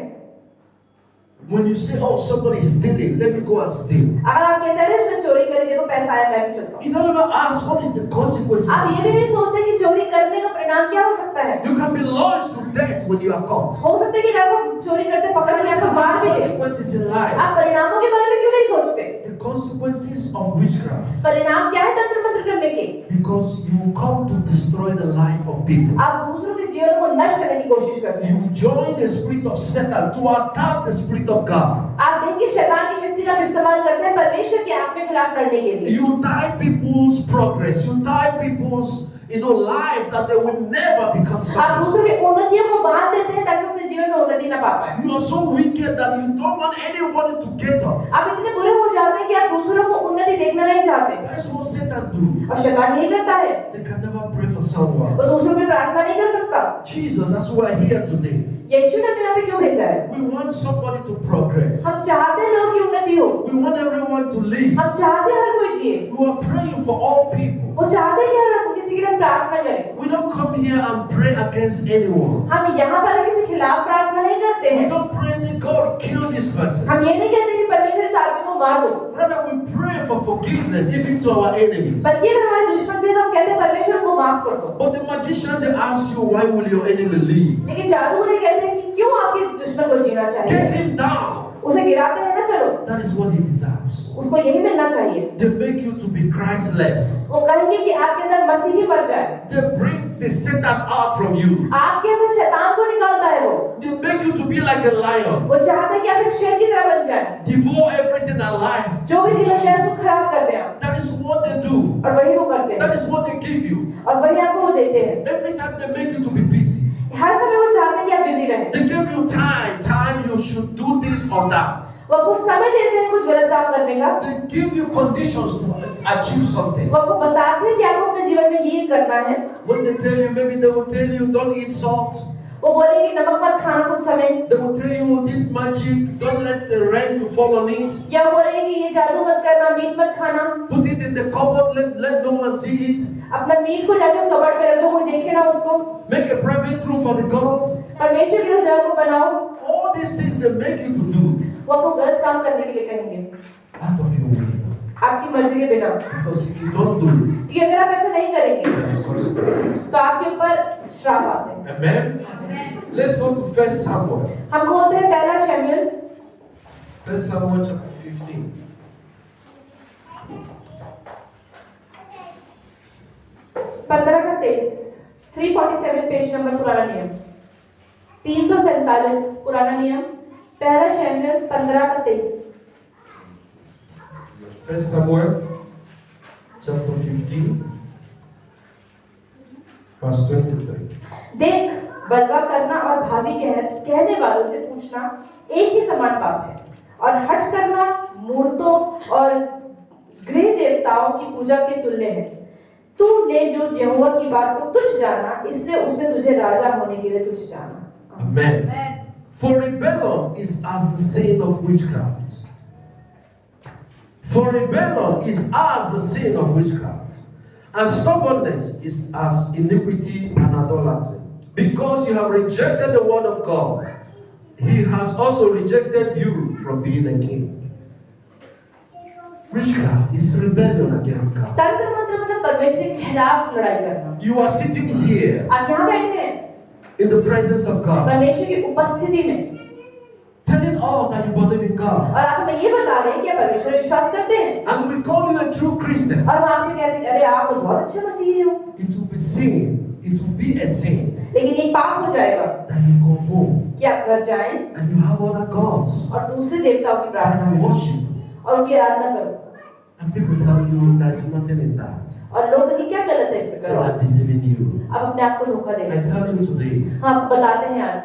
When you say, oh, somebody is stealing, let me go and steal. अगर आप कहते हैं उसने चोरी करी, देखो पैसा आया मैं भी चलता हूँ। You don't ever ask what is the consequences. आप ये भी नहीं सोचते कि चोरी करने का परिणाम क्या हो सकता है। You can be launched to death when you are caught. हो सकता है कि अगर आपको चोरी करते पकड़ के आपको मार भी दे। Consequences in life. आप परिणामों के बारे में क्यों नहीं सोचते? The consequences of witchcraft. परिणाम क्या है तंत्र मंत्र करने के? Because you come to destroy the life of people. आप दूसरों के जीवन को नष्ट करने की कोशिश करते हैं। You join the spirit of Satan to attack the spirit of God. आप देखेंगे शैतान की शक्ति का इस्तेमाल करते हैं परमेश्वर के आप के खिलाफ लड़ने के लिए। You tie people's progress. You tie people's life that they will never become आप something. दूसरों की उन्नतियों को बांध देते हैं ताकि अपने जीवन में उन्नति न पा पाए। You are so wicked that you don't want anybody to get up. आप इतने बुरे हो जाते हैं कि आप दूसरों को उन्नति देखना नहीं चाहते। That's what Satan do. और शैतान यही करता है, They can never pray for someone. वो दूसरों की प्रार्थना नहीं कर सकता। Jesus, that's why we're here today. यीशु ने हमें यहाँ पे क्यों भेजा है? We want somebody to progress. हम चाहते हैं लोगों की उन्नति हो, We want everyone to live. हम चाहते हैं हर कोई जिए, We are praying for all people. वो चाहते हैं कि हर किसी के लिए प्रार्थना करें। We don't come here and pray against anyone. हम यहाँ पर किसी के खिलाफ प्रार्थना नहीं करते We हैं। don't pray say, God, kill this person. हम ये नहीं कहते कि परमेश्वर इस आदमी को मार दो। Rather, we pray for forgiveness even to our enemies. बल्कि अगर हमारे दुश्मन भी हैं तो हम कहते हैं परमेश्वर को माफ कर दो। But the magicians, they ask you, why will your enemy leave? लेकिन जादूगर कहते हैं कि क्यों आपके दुश्मन को जीना Get चाहिए? him down. उसे गिराते हैं ना, चलो That is what he deserves. उसको यही मिलना चाहिए। They make you to be Christless. वो कहेंगे कि आपके अंदर मसीह ही मर जाए। They bring the Satan out from you. आपके अंदर शैतान को निकालता है वो। They make you to be like a lion. वो चाहता है कि आप एक शेर की तरह बन जाएं, Devour everything alive. जो भी जीवन में आपको खराब कर दें आप, That is what they do. और वही वो करते हैं, That is what they give you. और वही आपको वो देते हैं। Every time they make you to be busy. हर समय वो चाहते हैं कि आप बिजी रहें, They give you time you should do this or that. वो आपको समय देते हैं कुछ गलत काम करने का, They give you conditions to achieve something. वो आपको बताते हैं कि आपको अपने जीवन में ये करना है। When they tell you, maybe they will tell you, don't eat salt. वो बोलेंगे नमक मत खाना कुछ समय, They will tell you this magic, don't let the rain to fall on it. या वो बोलेंगे ये जादू मत करना, मीट मत खाना, Put it in the cupboard, let no one see it. अपना मीट को जाके उस कबर्ड में रख दो, कोई देखे ना उसको, Make a private room for the God. परमेश्वर की उस जगह को बनाओ। All these things they make you to do वो आपको गलत काम करने के लिए कहेंगे, out of your will. आपकी मर्जी के बिना, Because if you don't do it, क्योंकि अगर आप ऐसा नहीं करेंगे there is consequences. तो आपके ऊपर श्राप आते हैं। Amen? Let's go to 1 Samuel. हम खोलते हैं पहला शमूएल 1 Samuel chapter 15. पंद्रह का 23, 347 पेज नंबर पुराना नियम, 347 पुराना नियम, पहला शमूएल 15 का 23। 1 Samuel chapter 15 verse 23. देख, बलवा करना और भावी कहने वालों से पूछना एक ही समान पाप है, और हठ करना मूर्तों और गृह देवताओं की पूजा के तुल्य है। तूने जो यहोवा की बात को तुच्छ जाना, इसलिए उसने तुझे राजा होने के लिए तुच्छ जाना। Amen. For rebellion is as the sin of witchcraft. For rebellion is as the sin of witchcraft, and stubbornness is as iniquity and idolatry. Because you have rejected the word of God, He has also rejected you from being a king. Witchcraft is rebellion against God. तंत्र मंत्र मतलब परमेश्वर के खिलाफ लड़ाई करना। You are sitting here आप यहाँ बैठे हैं in the presence of God, परमेश्वर की उपस्थिति में, telling us that you believe in God, और आप हमें ये बता रहे हैं कि आप परमेश्वर में विश्वास करते हैं, and we call you a true Christian. और हम आपसे कहते हैं अरे आप तो बहुत अच्छे मसीही हो, It will be sin. It will be a sin लेकिन ये पाप हो जाएगा that you go home कि आप घर जाएं and you have other gods और दूसरे देवताओं की प्रार्थना and करें worship, और उनकी आराधना करो, and people tell you there is nothing in that. और लोग कहेंगे क्या गलत है इसमें, They करो, are deceiving you. आप अपने आप को धोखा दे रहे I हैं। tell you today, हम आपको बताते हैं आज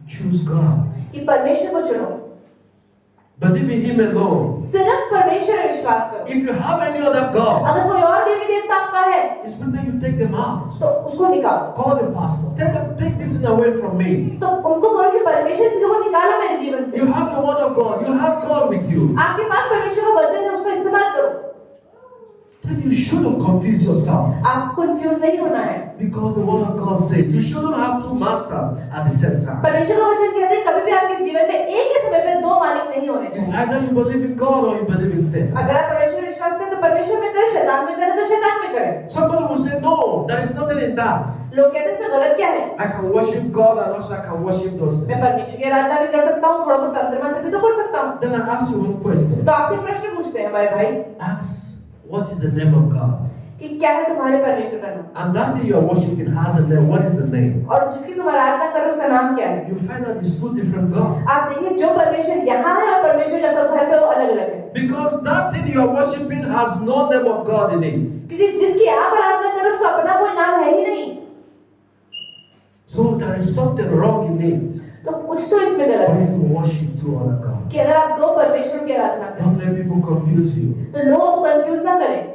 choose God. कि परमेश्वर को चुनो, Believe in Him alone. सिर्फ परमेश्वर में विश्वास करो। If you have any other God, अगर कोई और देवी देवता आपका है it's better you take them out. तो उसको निकालो, Call the pastor. Tell them, take this thing away from me. तो उनको बोलो कि परमेश्वर चीजों को निकालो मेरे जीवन से। You have the word of God. You have God with you. आपके पास परमेश्वर का वचन है, उसको इस्तेमाल करो। Then you shouldn't confuse yourself. आपको कंफ्यूज नहीं होना है, Because the word of God says you shouldn't have two masters at the same time. परमेश्वर का वचन कहते हैं कभी भी आपके जीवन में एक ही समय पे दो मालिक नहीं होने It's चाहिए। either you believe in God or you believe in sin. अगर आप परमेश्वर में विश्वास करें तो परमेश्वर में करें, शैतान में करें तो शैतान में करें। Somebody will say, no, there is nothing in that. लोग कहते हैं इसमें गलत क्या है, I can worship God and also I can worship those मैं things. परमेश्वर की आराधना भी कर सकता हूँ, थोड़ा बहुत तंत्र मंत्र भी तो कर सकता हूँ। Then I ask you one question. तो आपसे एक प्रश्न पूछते हैं हमारे भाई Ask, what is the name of God? कि क्या है तुम्हारे परमेश्वर का नाम, And that thing you are worshiping has a name. What is the name? और जिसकी तुम आराधना करो उसका नाम क्या है। You find out it's two different gods. आप देखिए जो परमेश्वर यहाँ है और परमेश्वर जब तक घर पे वो अलग अलग है, Because that thing you are worshiping has no name of God in it. क्योंकि जिसकी आप आराधना करो उसका अपना कोई नाम है ही नहीं, So there is something wrong in it तो कुछ तो इसमें गलत for है you to worship two other gods. कि अगर आप दो परमेश्वर की आराधना करें Don't let people confuse you. तो लोगों को कंफ्यूज ना करें।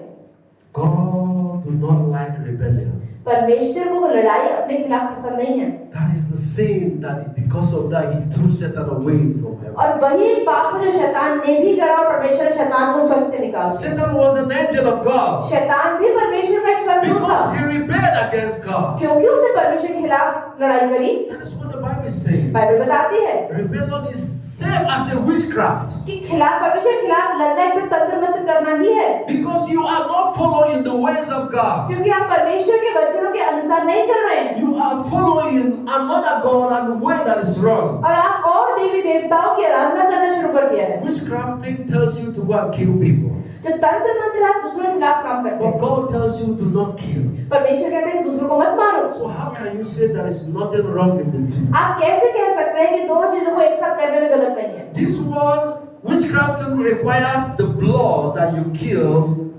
God do not like rebellion. परमेश्वर को लड़ाई अपने खिलाफ पसंद नहीं है, That is the sin that because of that he threw Satan away from heaven. और वही पाप है जो शैतान ने भी करा और परमेश्वर ने शैतान को स्वर्ग से निकाला। Satan was an angel of God शैतान भी परमेश्वर का एक स्वर्गदूत था, because he rebelled against God. क्योंकि उसने परमेश्वर के खिलाफ लड़ाई करी। That is what the Bible is saying. Bible बताती है Rebellion is same as a witchcraft कि खिलाफ परमेश्वर के खिलाफ लड़ना एक फिर तंत्र मंत्र करना ही है, because you are not following the ways of God. क्योंकि आप परमेश्वर के वचनों के अनुसार नहीं चल रहे हैं You are following another God and the way that is wrong. और आप और देवी देवताओं की आराधना करना शुरू कर दिया है। Witchcrafting tells you to go and kill people, जो तंत्र मंत्र आप दूसरों के खिलाफ काम करते but हैं, God tells you to not kill. परमेश्वर कहते हैं कि दूसरों को मत मारो। So how can you say there is nothing wrong in the two? आप कैसे कह सकते हैं कि दोनों चीजों को एक साथ करने में गलत नहीं है। This one, witchcraft requires the blood that you kill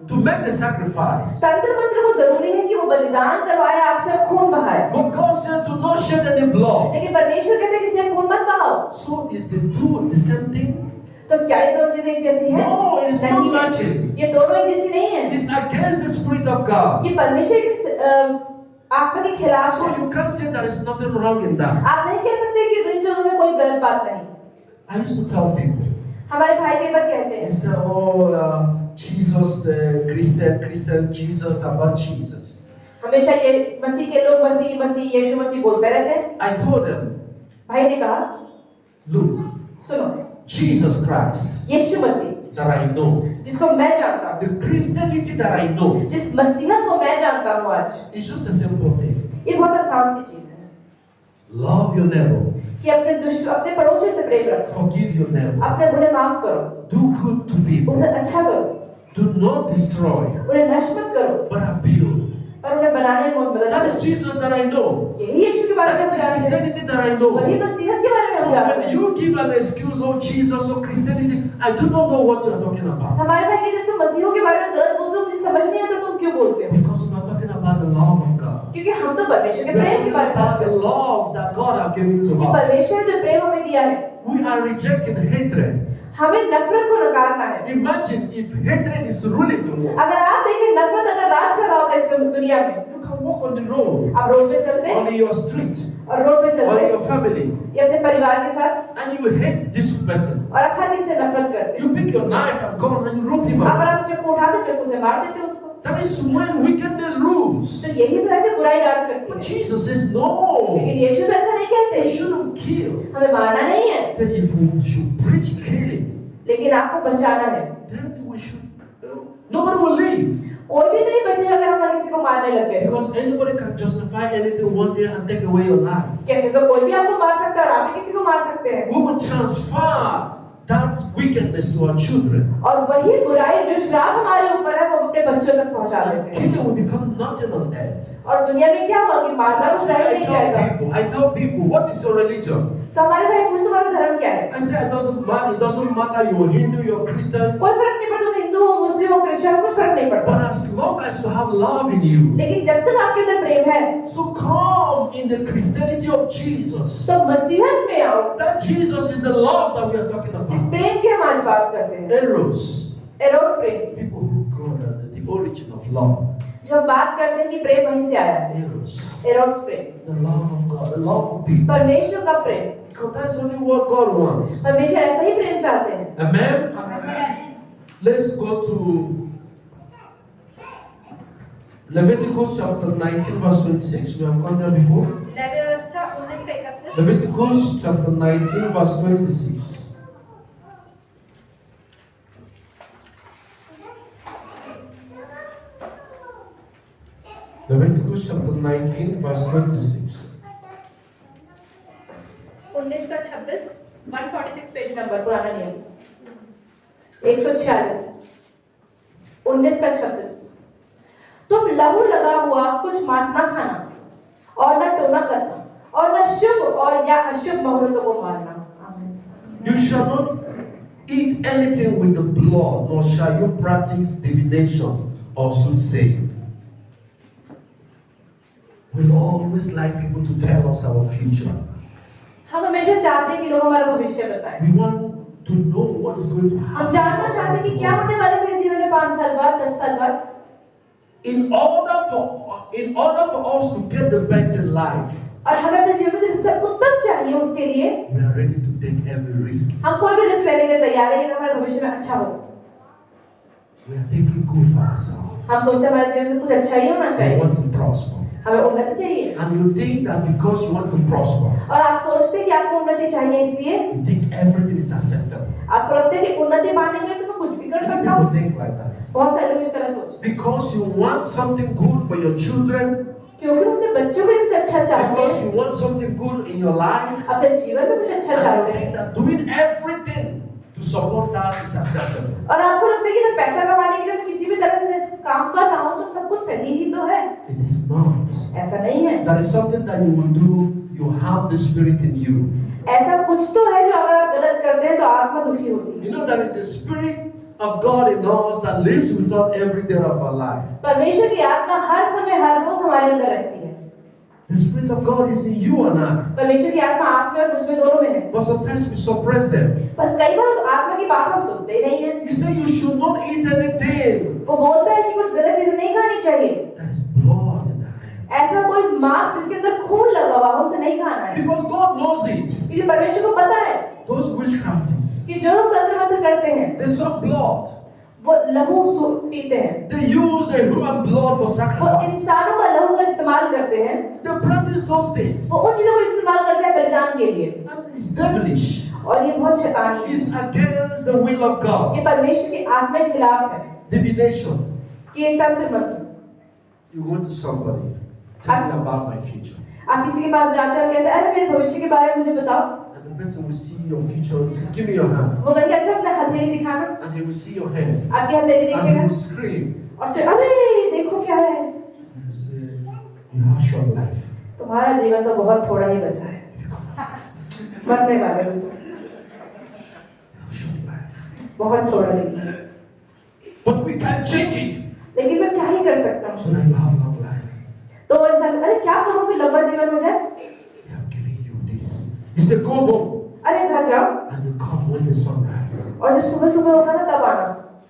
to make the sacrifice. तंत्र मंत्र को जरूरी है कि वो बलिदान करवाए आपसे और खून बहाए, But God said, do not shed any blood. लेकिन परमेश्वर कहते हैं किसी ने खून मत बहाओ। So is the two the same thing? तो क्या ये दोनों चीजें एक जैसी हैं? No, it's not नहीं है। matching. ये दोनों एक जैसी नहीं है। It's against the Spirit of God. ये परमेश्वर की आत्मा के खिलाफ So है। you can't say there is nothing wrong in that. आप नहीं कह सकते कि इन चीजों में कोई गलत बात नहीं। I used to tell people, हमारे भाई कई बार कहते they हैं say, Jesus, the Christian Jesus, about Jesus. हमेशा ये मसीह के लोग मसीह यीशु मसीह बोलते रहते हैं। I told them, भाई ने कहा look, सुनो, Jesus Christ Yeshu Masih that I know, जिसको मैं जानता हूँ, the Christianity that I know, जिस मसीहत को मैं जानता हूँ आज, it's just a simple thing. ये बहुत आसान सी चीज है Love your neighbor, कि अपने पड़ोसियों से प्रेम रखो, forgive your neighbor, अपने बुरे माफ करो, do good to people, उन्हें अच्छा करो, do not destroy, उन्हें नष्ट मत करो, but build. पर उन्हें बनाने में मदद That is करो। Jesus that I know. यही यीशु के बारे में That is हम the जानते हैं, Christianity that I know. वही मसीहत के बारे में हम So जानते when हैं। you give an excuse, oh Jesus, oh Christianity, I do not know what you are talking about. हमारे भाई कहते हैं तुम मसीहों के बारे में गलत बोलते हो, मुझे समझ नहीं आता तुम क्यों बोलते हो, Because we are talking about the love of God. क्योंकि हम तो परमेश्वर के We are प्रेम के talking बारे में बात about करते the हैं love that God has given to कि us. परमेश्वर जो प्रेम हमें दिया है, We are rejecting hatred. हमें नफरत को नकारना है। Imagine if hatred is ruling the world. अगर आप देखें नफरत अगर राज कर रहा होता है इस दुनिया में, You can walk on the road, आप रोड पे चलते हैं on your street, और रोड पे चलते on हैं your family, ये अपने परिवार के साथ and you hate this person. और आप हर किसी से नफरत करते हैं, You pick your knife and come and you root him आप out. आप चाकू उठाते चाकू से मार देते हैं उसको। That is when wickedness rules. तो यही तो है कि बुराई राज करती But है, Jesus says no. लेकिन यीशु तो ऐसा नहीं कहते, You shouldn't kill. हमें मारना नहीं है, Then if we should preach killing, लेकिन आपको बचाना है। then we should. Nobody will leave. कोई भी नहीं बचेगा अगर हम किसी को मारने लग गए। Because anybody can justify anything one day and take away your life. कैसे तो कोई भी आपको मार सकता है और आप भी किसी को मार सकते हैं, We will transfer that wickedness to our children. और वही बुराई जो श्राप हमारे ऊपर है वो अपने बच्चों तक पहुंचा And देते हैं, killing will become nothing on earth. और दुनिया में क्या होगा कि मारना That's कुछ why रह नहीं जाएगा। I tell people, what is your religion? तो हमारे भाई पूछते तुम्हारा धर्म क्या है? I say it doesn't matter you're Hindu, you're Christian, कोई फर्क नहीं पड़ता, तुम हिंदू हो, मुस्लिम हो, क्रिश्चियन हो, कुछ फर्क नहीं पड़ता, but as long as you have love in you. लेकिन जब तक आपके अंदर प्रेम है So come in the Christianity of Jesus. तो मसीहत में आओ। That Jesus is the love that we are talking इस about. प्रेम की हम आज बात करते हैं, Eros, arrows Prem, people who go the origin of love. जो हम बात करते हैं कि प्रेम वहीं से आया है, Eros, arrows Prem, the love of God, the love of people. परमेश्वर का प्रेम, Because that's only what God wants. परमेश्वर ऐसा ही प्रेम चाहते हैं। Amen. Let's go to Leviticus chapter 19 verse 26. We have gone there before. नई व्यवस्था 19:31, Leviticus chapter 19 verse 26. Leviticus chapter 19 verse 26. 19:26, 146 page number, पुराना नियम 146, 19:26। तुम लहू लगा हुआ कुछ मांस न खाना और न टोना करना और न शुभ और या अशुभ मुहूर्तों को मारना। आमीन। You shall not eat anything with the blood, nor shall you practice divination or soothsaying. We'll always like people to tell us our future. हम हमेशा चाहते हैं कि लोग हमारा भविष्य बताएं। We want to know what is going to हम happen. जानना चाहते हैं कि क्या होने वाला है मेरे जीवन में 5 साल बाद, 10 साल बाद। In order for us to get the best in life, और हमें अपने जीवन में सब उत्तम चाहिए, उसके लिए we are ready to take every risk. हम कोई भी रिस्क लेने के लिए तैयार हैं कि हमारे भविष्य में अच्छा हो। We are thinking good for ourselves. हम सोचते हैं हमारे जीवन में कुछ अच्छा ही होना We चाहिए, want to prosper. हमें उन्नति चाहिए, And you think that because you want to prosper, और आप सोचते हैं कि आपको उन्नति चाहिए, इसलिए you think everything is acceptable. आपको लगता है कि उन्नति पाने के लिए तो मैं कुछ भी कर Many सकता हूँ। people think like that. बहुत सारे लोग इस तरह सोचते हैं, Because you want something good for your children, क्योंकि वो अपने बच्चों के लिए कुछ अच्छा चाहते because हैं, you want something good in your life, अपने जीवन में कुछ अच्छा and you चाहते think हैं, that doing everything to support that is acceptable. और आपको लगता है कि मैं पैसा कमाने के लिए मैं किसी भी तरह से काम कर रहा हूँ तो सब कुछ सही ही तो है। It is not. ऐसा नहीं है, That is something that you will do. You have the Spirit in you. ऐसा कुछ तो है जो अगर आप गलत करते हैं तो आत्मा दुखी होती है। You know that the Spirit of God in us that lives with us every day of our life. परमेश्वर की आत्मा हर समय हर रोज हमारे अंदर रहती है। The Spirit of God is in you and I. परमेश्वर की आत्मा आप में और मुझ में दोनों में है। But sometimes we suppress them. पर कई बार उस आत्मा की बात हम सुनते ही नहीं है। He said you should not eat anything वो बोलता है कि कुछ गलत चीजें नहीं खानी चाहिए। that is blood in the hand. ऐसा कोई मांस जिसके अंदर खून लगा हुआ हो उसे नहीं खाना है। Because God knows it. क्योंकि परमेश्वर को पता है Those witchcraftists, कि जो लोग तंत्र मंत्र करते हैं they suck blood. वो लहू पीते हैं। They use the human blood for वो sacrifice. इंसानों का लहू का इस्तेमाल करते हैं। They practice those things. वो उन चीजों को इस्तेमाल करते हैं बलिदान के लिए। And it's devilish. और ये बहुत शैतानी है। It's against the will of God. ये परमेश्वर की आत्मा के खिलाफ है Divination. कि ये तंत्र मंत्र। You go to somebody, tell me about my future. आप किसी के पास जाते हो और कहते हैं अरे मेरे भविष्य के बारे में मुझे बताओ। And the person will see your future and say, give me your hand. वो कहेंगे अच्छा अपना हथेली दिखाना। And he will see your hand. आपकी हथेली And he देखेगा will scream. और अरे देखो क्या है। And he will say, you have short life. तुम्हारा जीवन तो बहुत थोड़ा ही बचा है। मरने वाले हो तुम। You have short life. बहुत थोड़ा जीवन। But we can't change it. लेकिन मैं क्या ही कर सकता हूँ? So now you have long life. तो वो इंसान अरे क्या करूँ कि लंबा जीवन हो जाए? They have given you this. He said, go home. अरे घर जाओ And you come when the sun rises. और जब सुबह सुबह होगा ना तब आना।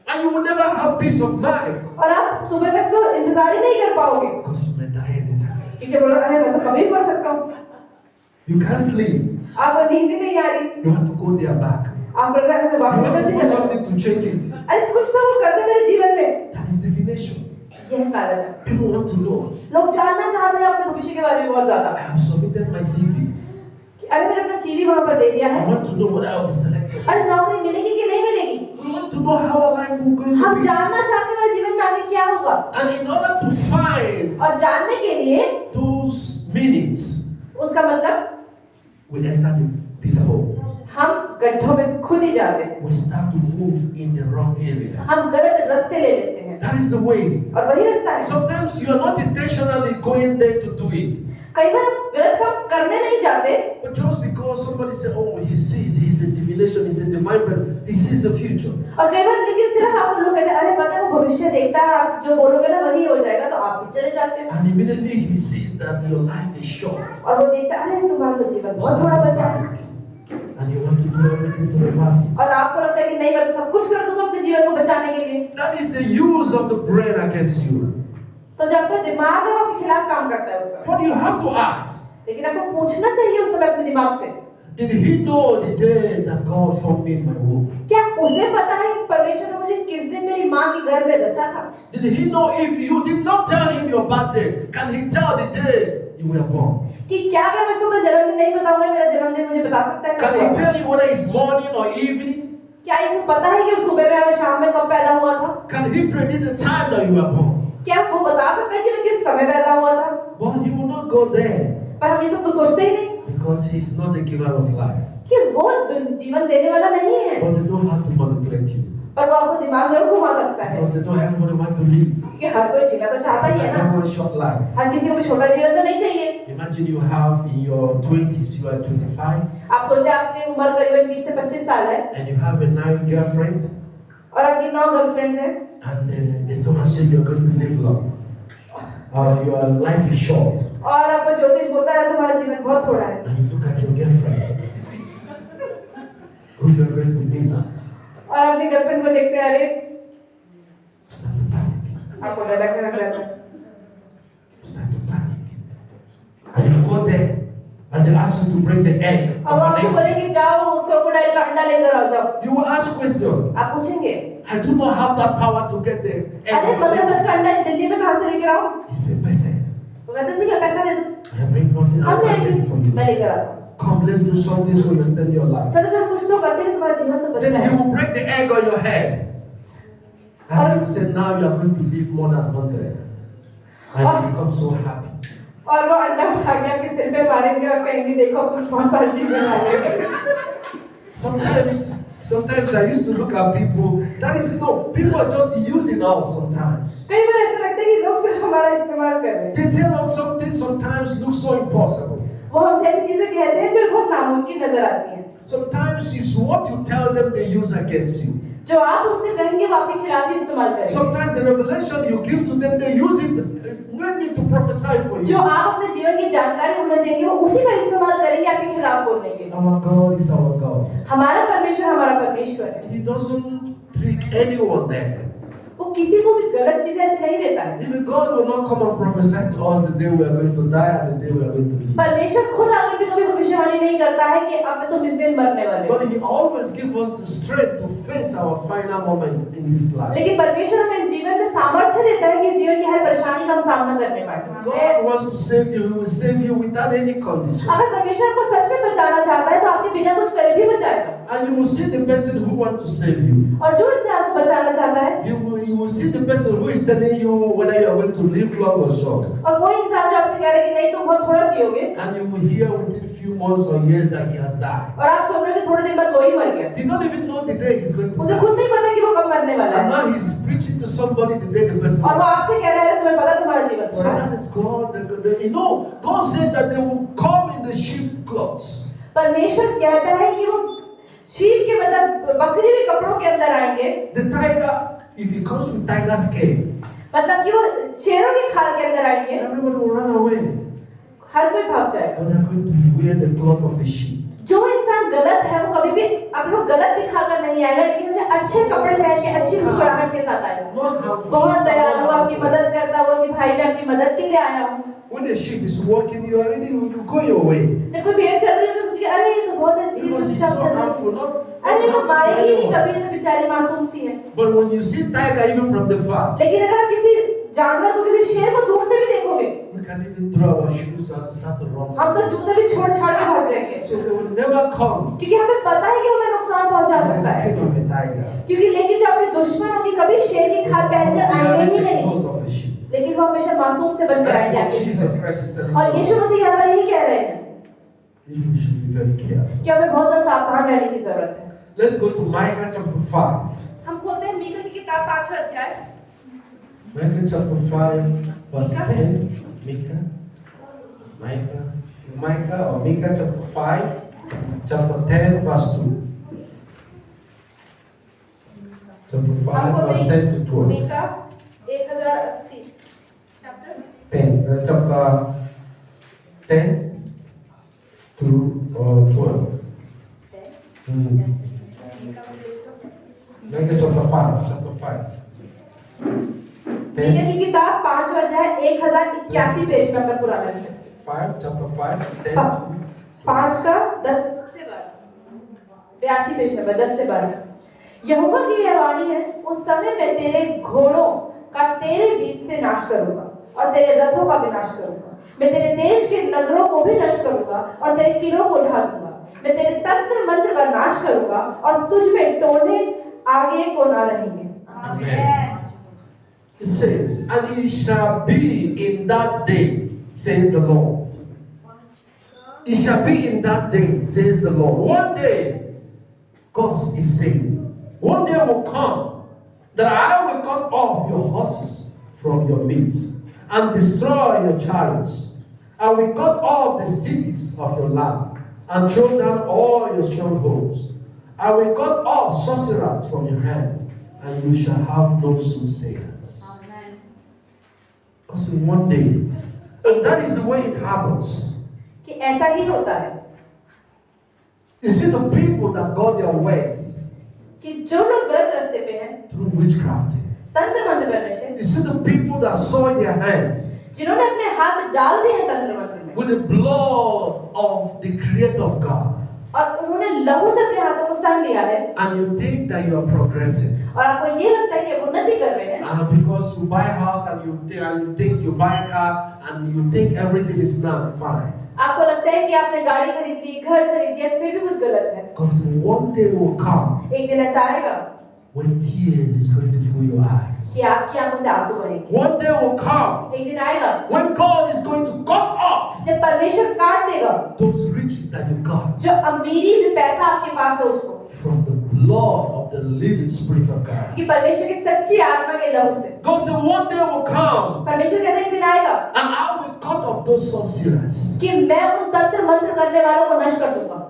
And you will never have peace of mind. और आप सुबह तक तो इंतजार ही नहीं कर पाओगे Because you may die anytime. क्योंकि बोलो अरे मैं तो कभी भी मर सकता हूँ। You can't sleep. आपको नींद ही नहीं आ रही। You have to go there back. आप बोल रहे हैं मैं You वापस have to जल्दी do चलो। something to change it. अरे कुछ तो वो कर दे मेरे जीवन में। That is divination. यह काला जादू। People want to know. लोग जानना चाहते हैं अपने भविष्य के बारे में बहुत ज्यादा। I have submitted my CV. अरे मैंने अपना सीवी वहाँ पर दे दिया I है। want to know whether I will be selected. अरे नौकरी मिलेगी कि नहीं मिलेगी? We want to know how our life will go. हम जानना चाहते हैं मेरे जीवन में आगे क्या होगा। And in order to find और जानने के लिए those meanings, उसका मतलब we enter the pit hole. हम गड्ढों में खुद ही जाते हैं। We start to move in the wrong area. हम गलत रास्ते ले लेते हैं That is the way. और वही रास्ता है। Sometimes you are not intentionally going there to do it. कई बार गलत काम करने नहीं जाते But just because somebody said, oh, he sees, he's a divination, he's a divine person, he sees the future. और कई बार लेकिन सिर्फ आपको लोग कहते हैं अरे पता है वो भविष्य देखता है आप जो बोलोगे ना वही हो जाएगा तो आप भी चले जाते हैं And immediately he sees that your life is short. और वो देखता है अरे तुम्हारा तो जीवन बहुत थोड़ा बचा है And you want to do everything to reverse it. और आपको लगता है कि नहीं मैं तो सब कुछ कर दूंगा अपने जीवन को बचाने के लिए That is the use of the brain against you. तो जब आपका दिमाग है वो आपके खिलाफ काम करता है उस समय But you have to ask, लेकिन आपको पूछना चाहिए उस समय अपने दिमाग से did he know the day that God formed me in my womb? क्या उसे पता है कि परमेश्वर ने मुझे किस दिन मेरी माँ की गर्भ में रचा था Did he know if you did not tell him your birthday, can he tell the day you were born? कि क्या अगर मैं उसको जन्मदिन नहीं बताऊंगा मेरा जन्मदिन मुझे बता सकता है Can कब he हुआ? tell you whether it's morning or evening? क्या इसको पता है कि वो सुबह में या शाम में कब पैदा हुआ था Can he predict the time that you were born? क्या वो बता सकता है कि मैं किस समय पैदा हुआ था But he will not go there पर हम ये सब तो सोचते ही नहीं because he is not the giver of life. कि वो जीवन देने वाला नहीं है But they know how to manipulate you पर वो आपको दिमाग जरूर घुमा सकता है because they know everybody want to live. क्योंकि हर कोई जीना तो चाहता ही है ना Everyone short life. हर किसी को भी छोटा जीवन तो नहीं चाहिए Imagine you have in your 20s, you are 25, आप सोचे आपकी उम्र करीबन 20 से 25 साल है and you have a nice girlfriend, और आपकी 9 गर्लफ्रेंड्स हैं and they told us you're going to live long. Your life is short. और आपको ज्योतिष बोलता है तुम्हारा जीवन बहुत थोड़ा है And you look at your girlfriend, who you're going to miss. और अपनी गर्लफ्रेंड को देखते हैं अरे Start to panic. आपको डर लगने लग जाता है Start to panic. And you go there, and they ask you to bring the egg अब of आपको an बोले egg. कि जाओ क्रोकोडाइल का अंडा लेकर आओ जाओ You will ask question. आप पूछेंगे I do not have that power to get the egg. अरे of an egg. मगरमच्छ का अंडा दिल्ली में कहाँ से लेकर आओ He said, "Listen, वो कहते हैं ठीक है पैसा दे दो I bring nothing. I हम bring it for मैं you. लेकर आता हूँ Come, let's do something so you extend your life." चलो चलो कुछ तो करते हैं तुम्हारा जीवन तो बच Then he जाए will break the egg on your head. And he will say, now you are going to live more than 100. And you become so happy. और वो अंडा उठा के आपके सिर पे मारेंगे और कहेंगे देखो तुम 100 साल जीने वाले Sometimes I used to look at people. That is no, people are just using us sometimes. कई बार ऐसा लगता है कि लोग सिर्फ हमारा इस्तेमाल कर रहे हैं They tell us something sometimes looks so impossible. वो हमसे ऐसी चीजें कहते हैं जो बहुत नामुमकिन नजर आती हैं। Sometimes it's what you tell them they use against you. जो आप उनसे कहेंगे वो आपके खिलाफ ही इस्तेमाल करेंगे। Sometimes the revelation you give to them, they use it maybe to prophesy for जो you. आप अपने जीवन की जानकारी उन्हें देंगे वो उसी का इस्तेमाल करेंगे आपके खिलाफ बोलने के लिए। Our God is our God. हमारा परमेश्वर हमारा परमेश्वर है। He doesn't trick anyone there. वो किसी को भी गलत चीजें ऐसे नहीं देता है। Even God will not come and prophesy to us the day we are going to die and the day we are going to live. परमेश्वर खुद आकर भी कभी भविष्यवाणी नहीं करता है कि अब तुम इस दिन मरने वाले हो। But He always gives us the strength to face our final moment in this life. लेकिन परमेश्वर हमें इस जीवन में सामर्थ्य देता है कि इस जीवन की हर परेशानी का हम सामना करने पाए। God wants to save you. He will save you without any condition. अगर परमेश्वर आपको सच में बचाना चाहता है तो आपके बिना कुछ करे भी बचाएगा। And you will see the person who wants to save you. और जो इंसान आपको बचाना चाहता है, You will see the person who is telling you whether you are going to live long or short. और कोई इंसान जो आपसे कह रहा है कि नहीं तुम बहुत थोड़ा जियोगे, And you will hear within few months or years that he has died. और आप सुन रहे हो कि थोड़े दिन बाद वो ही मर गया। He don't even know the day he's going to उसे die. खुद नहीं पता कि वो कब मरने वाला And है। now he's preaching to somebody the day the person और वो dies. आपसे कह रहा है तुम्हें पता तुम्हारा जीवन So थोड़ा है। that is God. You know, God said that they will come in the sheep clothes. परमेश्वर कहता है कि वो शीप के मतलब बकरी के कपड़ों के अंदर आएंगे। The tiger, if he comes with tiger skin, मतलब कि वो शेरों की खाल के अंदर आएंगे, everybody will run away. हर कोई भाग जाएगा। But they're going to wear the cloth of a sheep. जो इंसान गलत है वो कभी भी अपने गलत दिखाकर नहीं आएगा, लेकिन उसे अच्छे कपड़े पहन के अच्छी मुस्कुराहट के साथ आएगा। Not harmful. बहुत दयालु, आपकी मदद करता हुआ कि भाई मैं आपकी मदद के लिए आया हूँ। When a sheep is walking, you go your way. जब कोई भेड़ चल रही है तो मुझे अरे ये तो बहुत अच्छी Because it's चुपचाप so चल रही है। harmful. Not अरे ये तो मारेगी नहीं anyone. कभी, ये तो बेचारी मासूम सी है। But when you see tiger even from the far, लेकिन अगर आप किसी जानवर को, किसी शेर को दूर से भी देखोगे, we can even throw our shoes and start to run. हम तो जूते भी छोड़ छाड़ के भाग जाएंगे, So they will never come क्योंकि हमें पता है कि हमें नुकसान पहुंचा in the सकता है। skin of a tiger. क्योंकि लेकिन जो आपके दुश्मन होंगे कभी शेर की खाल पहनकर We आएंगे are ही in the नहीं, cloth of a sheep. लेकिन वो हमेशा मासूम से बनकर That's आएंगे what आपके Jesus जीवन में। Christ is telling और you. यीशु मसीह यहाँ पर यही कह रहे हैं You should be very careful. कि हमें बहुत ज्यादा सावधान रहने की जरूरत है। Let's go to Micah chapter 5. हम खोलते हैं मीका की किताब 5वां अध्याय। Micah chapter 5, verse 10. Micah or Micah chapter 5, chapter 10, verse 2. Chapter 5, verse 10 to 12. Micah 1080 chapter chapter 10 to 12. Micah chapter 5. Micah 10, की किताब 5वां अध्याय 1081 पेज नंबर पुराना है। 5, chapter 5, 10 to 5 का 10 से 12 82 पेज नंबर 10 से 12। यहोवा की यह वाणी है, उस समय मैं तेरे घोड़ों का तेरे बीच से नाश करूंगा और तेरे रथों का विनाश करूंगा। मैं तेरे देश के नगरों को भी नष्ट करूंगा और तेरे किलों को ढा दूंगा। मैं तेरे तंत्र मंत्र का नाश करूंगा और तुझ में टोने आगे को ना रहेंगे। Amen. It says, and it shall be in that day, says the Lord. It shall be in that day, says the Lord. One day, God is saying, one day will come that I will cut off your horses from your midst and destroy your chariots. I will cut off the cities of your land and throw down all your strongholds. I will cut off sorcerers from your hands, and you shall have no soothsayers. Amen. Because in one day, and that is the way it happens. कि ऐसा ही होता है You see, the people that got their words कि जो लोग गलत रास्ते पे हैं, through witchcraft. तंत्र मंत्र करने से, You see, the people that soiled their hands जिन्होंने अपने हाथ डाल दिए हैं तंत्र मंत्र में with the blood of the Creator of God, और उन्होंने लहू से अपने हाथों को सान लिया है and you think that you are progressing. और आपको ये लगता है कि आप उन्नति कर रहे हैं And because you buy a house and you think you buy a car and you think everything is now fine. आपको लगता है कि आपने गाड़ी खरीद ली, घर खरीद लिया, फिर भी कुछ गलत है। Because one day will come एक दिन ऐसा आएगा when tears is going to fill your eyes. कि आपकी आंखों से आंसू बहेंगे। One day will come एक दिन आएगा when God is going to cut off जब परमेश्वर काट देगा those riches that you got जो अमीरी, जो पैसा आपके पास है उसको from the blood of the living Spirit of God. कि परमेश्वर की सच्ची आत्मा के लहू से God said, one day will come परमेश्वर कहते हैं एक दिन आएगा and I will cut off those sorcerers. कि मैं उन तंत्र मंत्र करने वालों को नष्ट कर दूंगा।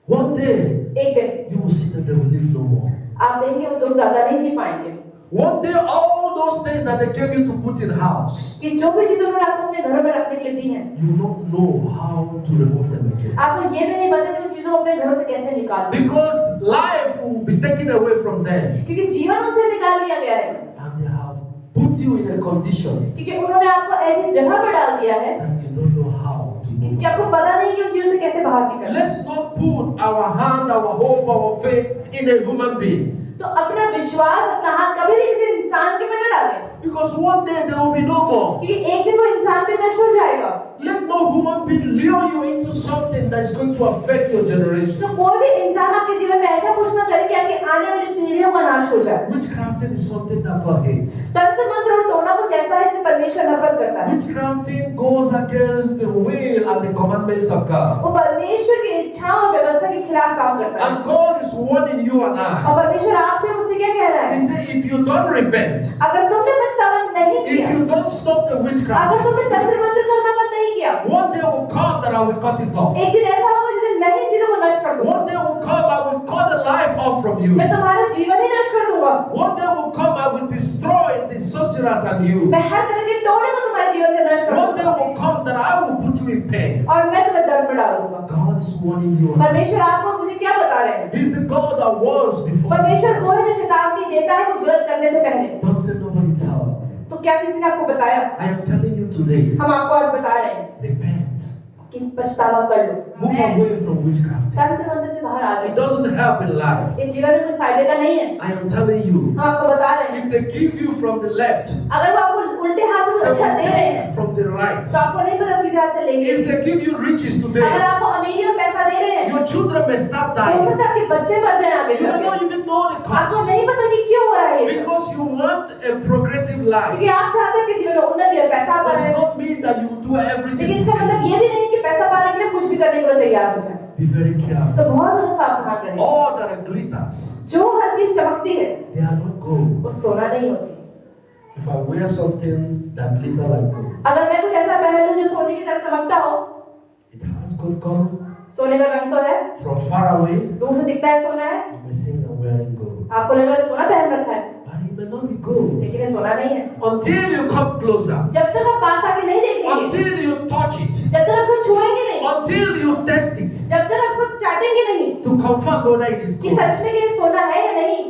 One day एक दिन you will see that they will live no more. आप देखेंगे वो लोग ज्यादा नहीं जी पाएंगे। One day all those things that they gave you to put in house, कि जो भी चीजें उन्होंने आपको अपने घरों में रखने के लिए दी हैं, you don't know how to remove them again. आपको ये भी नहीं पता कि उन चीजों को अपने घरों से कैसे निकालना। Because life will be taken away from them. क्योंकि जीवन उनसे निकाल लिया गया है। And they have put you in a condition क्योंकि उन्होंने आपको ऐसी जगह पर डाल दिया है that you don't know how to move. कि आपको पता नहीं कि उन चीजों से कैसे बाहर निकलना। Let's not put our hand, our hope, our faith in a human being. तो अपना विश्वास, अपना हाथ कभी भी किसी इंसान के में न डालें, Because one day there will be no more. क्योंकि एक दिन वो इंसान भी नष्ट हो जाएगा। Let no human being lure you into something that is going to affect your generation. तो कोई भी इंसान आपके जीवन में ऐसा कुछ ना करे कि आपकी आने वाली पीढ़ियों का नाश हो जाए। Witchcrafting is something that God hates. तंत्र मंत्र और टोना कुछ ऐसा है जिसे परमेश्वर नफरत करता है। Witchcrafting goes against the will and the commandments of God. वो परमेश्वर की इच्छाओं और व्यवस्था के खिलाफ काम करता है। And God is warning you and I. और परमेश्वर आपसे मुझसे क्या कह रहा है? He said, if you don't repent, अगर तुमने पछतावा नहीं किया, if you don't stop the अगर witchcraft, तुमने तंत्र मंत्र करना बंद नहीं किया, one day will come that I will cut it off. एक दिन ऐसा होगा जिसे नहीं चीजों को नष्ट कर दूंगा। One day will come I will cut the life off from you. मैं तुम्हारा जीवन ही नष्ट कर दूंगा। One day will come I will destroy the sorcerers and you. मैं हर तरह के टोने को तुम्हारे जीवन से नष्ट कर One day दूंगा will come that I will put you in pain. और मैं तुम्हें दर्द में डाल दूंगा। God is warning you. परमेश्वर आपको मुझे क्या बता रहे हैं? He's the God that was before. परमेश्वर वो है जो चेतावनी देता है कुछ गलत करने से पहले। Don't say nobody tell. तो क्या किसी ने आपको बताया? I am telling you today, हम आपको आज बता रहे हैं repent. कि पछतावा कर लो। Move away from witchcraft. तंत्र मंत्र से बाहर आ It जाओ। doesn't help in life. ये जीवन में कोई फायदे का नहीं है। I am telling you, हम आपको बता रहे हैं if they give you from the left, अगर वो आपको उल्टे हाथ से कुछ अच्छा दे रहे हैं from the right, तो आपको नहीं पता सीधे हाथ से लेंगे। if they give you riches अगर today, आपको अमीरी और पैसा दे रहे हैं your children may start हो dying. सकता है आपके बच्चे मर जाएं आगे You may जाके। not even know the आपको cause. नहीं पता कि क्यों हो रहा है ये सब। Because you want a progressive life. क्योंकि आप चाहते हैं कि जीवन में उन्नति और पैसा आता Does है, not mean that you do लेकिन everything. इसका मतलब ये भी नहीं कि पैसा पाने के लिए कुछ भी करने के लिए तैयार हो जाए। Be very तो careful. बहुत ज्यादा सावधान रहें। All that are glitters, जो हर चीज चमकती है they are not gold. वो सोना नहीं होती। If I wear something that glitter like gold, अगर मैं कुछ ऐसा पहन लूं जो सोने की तरह चमकता हो, it has gold color. सोने का रंग तो है, From far away, दूर से दिखता है सोना है, you may think I'm wearing gold. आपको लगा सोना पहन रखा है, But it may not be gold. लेकिन ये सोना नहीं है। Until you come closer, जब तक आप पास आके नहीं देखेंगे, until you touch it, जब तक उसको छुएंगे नहीं, until you test it, जब तक उसको चाटेंगे नहीं to confirm whether it is कि gold. सच में ये सोना है या नहीं,